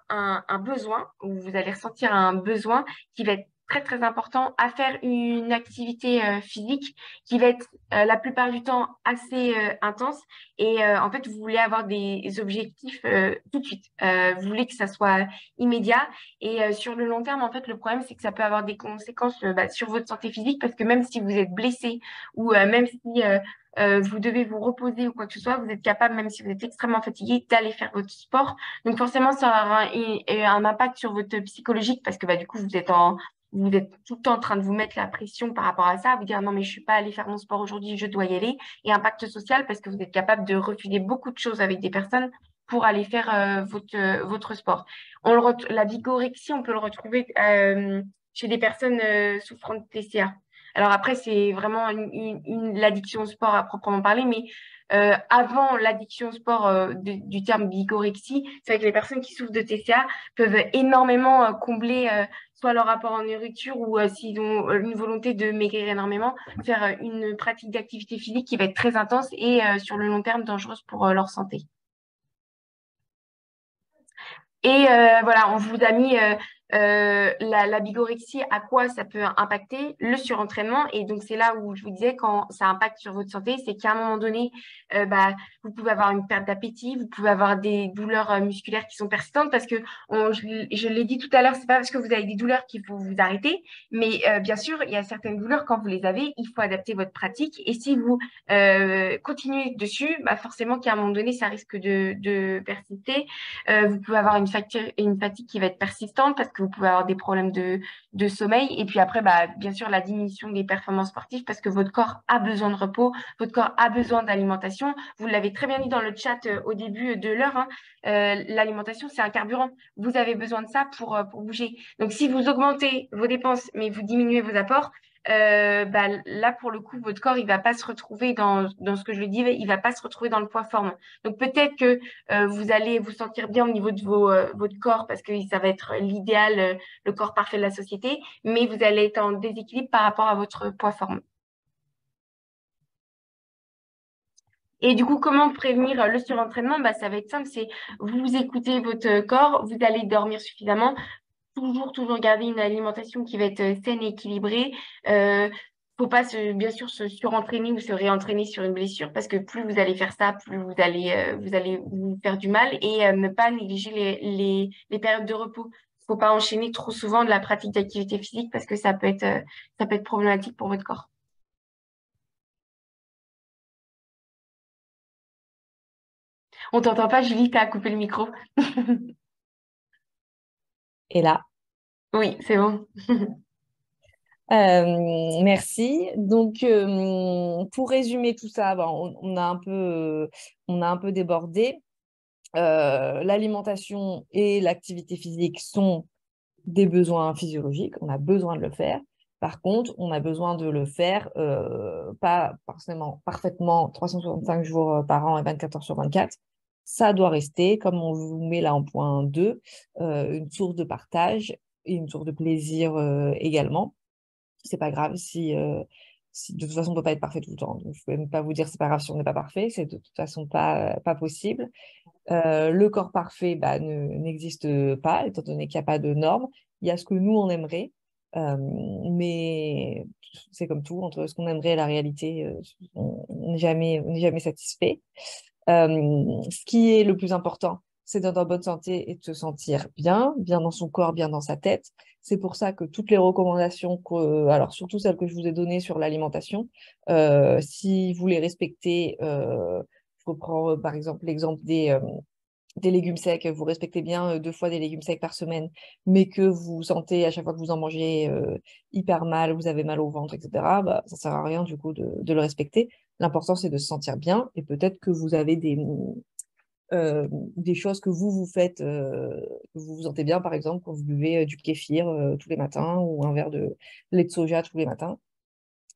un besoin, où vous allez ressentir un besoin qui va être très, très important à faire une activité physique qui va être la plupart du temps assez intense. Et en fait, vous voulez avoir des objectifs tout de suite. Vous voulez que ça soit immédiat. Et sur le long terme, en fait, le problème, c'est que ça peut avoir des conséquences sur votre santé physique parce que même si vous êtes blessé ou même si vous devez vous reposer ou quoi que ce soit, vous êtes capable, même si vous êtes extrêmement fatigué, d'aller faire votre sport. Donc forcément, ça aura un impact sur votre psychologique parce que bah, du coup, vous êtes tout le temps en train de vous mettre la pression par rapport à ça, vous dire non mais je suis pas allée faire mon sport aujourd'hui, je dois y aller. Et impact social parce que vous êtes capable de refuser beaucoup de choses avec des personnes pour aller faire votre sport. La bigorexie, on peut le retrouver chez des personnes souffrant de TCA. Alors après, c'est vraiment l'addiction au sport à proprement parler, mais avant l'addiction au sport du terme bigorexie, c'est vrai que les personnes qui souffrent de TCA peuvent énormément combler soit leur rapport en nourriture ou s'ils ont une volonté de maigrir énormément, faire une pratique d'activité physique qui va être très intense et sur le long terme dangereuse pour leur santé. Et voilà, on vous a mis la bigorexie, à quoi ça peut impacter, le surentraînement. Et donc, c'est là où je vous disais, quand ça impacte sur votre santé, c'est qu'à un moment donné, vous pouvez avoir une perte d'appétit, vous pouvez avoir des douleurs musculaires qui sont persistantes parce que, je l'ai dit tout à l'heure, c'est pas parce que vous avez des douleurs qu'il faut vous arrêter. Mais bien sûr, il y a certaines douleurs, quand vous les avez, il faut adapter votre pratique. Et si vous continuez dessus, forcément qu'à un moment donné, ça risque de persister. Vous pouvez avoir une fatigue qui va être persistante parce que vous pouvez avoir des problèmes de sommeil. Et puis après, bien sûr, la diminution des performances sportives parce que votre corps a besoin de repos, votre corps a besoin d'alimentation. Vous l'avez très bien dit dans le chat au début de l'heure, hein, l'alimentation, c'est un carburant. Vous avez besoin de ça pour bouger. Donc, si vous augmentez vos dépenses, mais vous diminuez vos apports, là, pour le coup, votre corps, il va pas se retrouver dans ce que je lui dis, il va pas se retrouver dans le poids forme. Donc, peut-être que vous allez vous sentir bien au niveau de votre corps parce que ça va être l'idéal, le corps parfait de la société, mais vous allez être en déséquilibre par rapport à votre poids forme. Et du coup, comment prévenir le surentraînement? Ça va être simple, c'est vous écoutez votre corps, vous allez dormir suffisamment, toujours garder une alimentation qui va être saine et équilibrée. Faut pas bien sûr se surentraîner ou se réentraîner sur une blessure parce que plus vous allez faire ça, plus vous allez vous faire du mal et ne pas négliger les périodes de repos. Faut pas enchaîner trop souvent de la pratique d'activité physique parce que ça peut être problématique pour votre corps. On t'entend pas, Julie, t'as coupé le micro. Et là, Oui, c'est bon. merci. Donc, pour résumer tout ça, on a un peu débordé. L'alimentation et l'activité physique sont des besoins physiologiques. On a besoin de le faire. Par contre, on a besoin de le faire pas forcément parfaitement 365 jours par an et 24 heures sur 24. Ça doit rester, comme on vous met là en point 2, une source de partage et une source de plaisir également. C'est pas grave si de toute façon on ne peut pas être parfait tout le temps. Donc, je ne peux même pas vous dire c'est pas grave si on n'est pas parfait, c'est de toute façon pas possible. Le corps parfait n'existe pas, étant donné qu'il n'y a pas de normes. Il y a ce que nous, on aimerait, mais c'est comme tout, entre ce qu'on aimerait et la réalité, on n'est jamais satisfait. Ce qui est le plus important, c'est d'être en bonne santé et de se sentir bien dans son corps, bien dans sa tête. C'est pour ça que toutes les recommandations, alors surtout celles que je vous ai données sur l'alimentation, si vous les respectez, je reprends par exemple l'exemple des légumes secs, vous respectez bien 2 fois des légumes secs par semaine, mais que vous sentez à chaque fois que vous en mangez hyper mal, vous avez mal au ventre, etc., ça ne sert à rien du coup de le respecter. L'important, c'est de se sentir bien et peut-être que vous avez des choses que vous faites, que vous vous sentez bien, par exemple, quand vous buvez du kéfir tous les matins ou un verre de lait de soja tous les matins.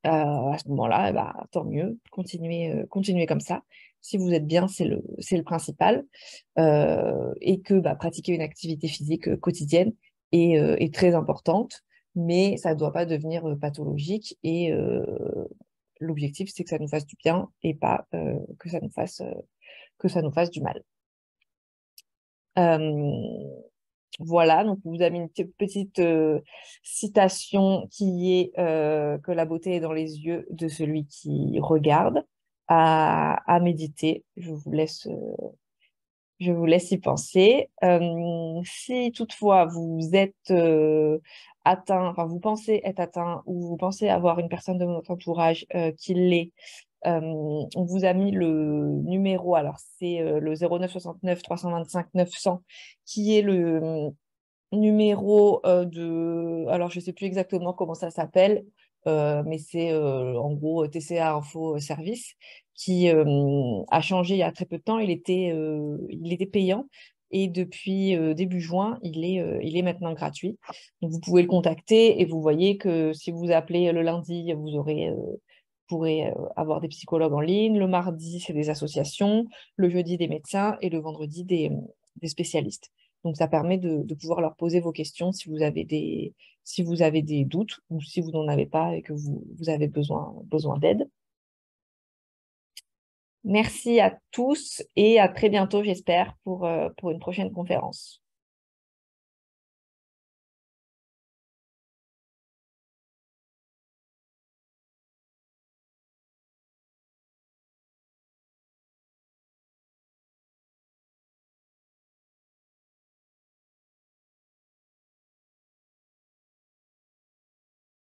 À ce moment-là, tant mieux, continuez comme ça. Si vous êtes bien, c'est le principal. Et que pratiquer une activité physique quotidienne est très importante, mais ça ne doit pas devenir pathologique. Et l'objectif, c'est que ça nous fasse du bien et pas que ça nous fasse du mal. Voilà, donc vous avez mis une petite citation qui est que la beauté est dans les yeux de celui qui regarde, à méditer. Je vous laisse y penser. Si toutefois vous êtes atteint, enfin vous pensez être atteint ou vous pensez avoir une personne de votre entourage qui l'est, on vous a mis le numéro, alors c'est le 09 69 325 900 qui est le numéro alors je ne sais plus exactement comment ça s'appelle, mais c'est en gros TCA Info Service qui a changé il y a très peu de temps. Il était payant et depuis début juin, il est maintenant gratuit. Donc vous pouvez le contacter et vous voyez que si vous appelez le lundi, pourrez avoir des psychologues en ligne. Le mardi, c'est des associations. Le jeudi, des médecins et le vendredi, des spécialistes. Donc ça permet de pouvoir leur poser vos questions si vous avez des doutes ou si vous n'en avez pas et que vous avez besoin d'aide. Merci à tous et à très bientôt, j'espère, pour une prochaine conférence.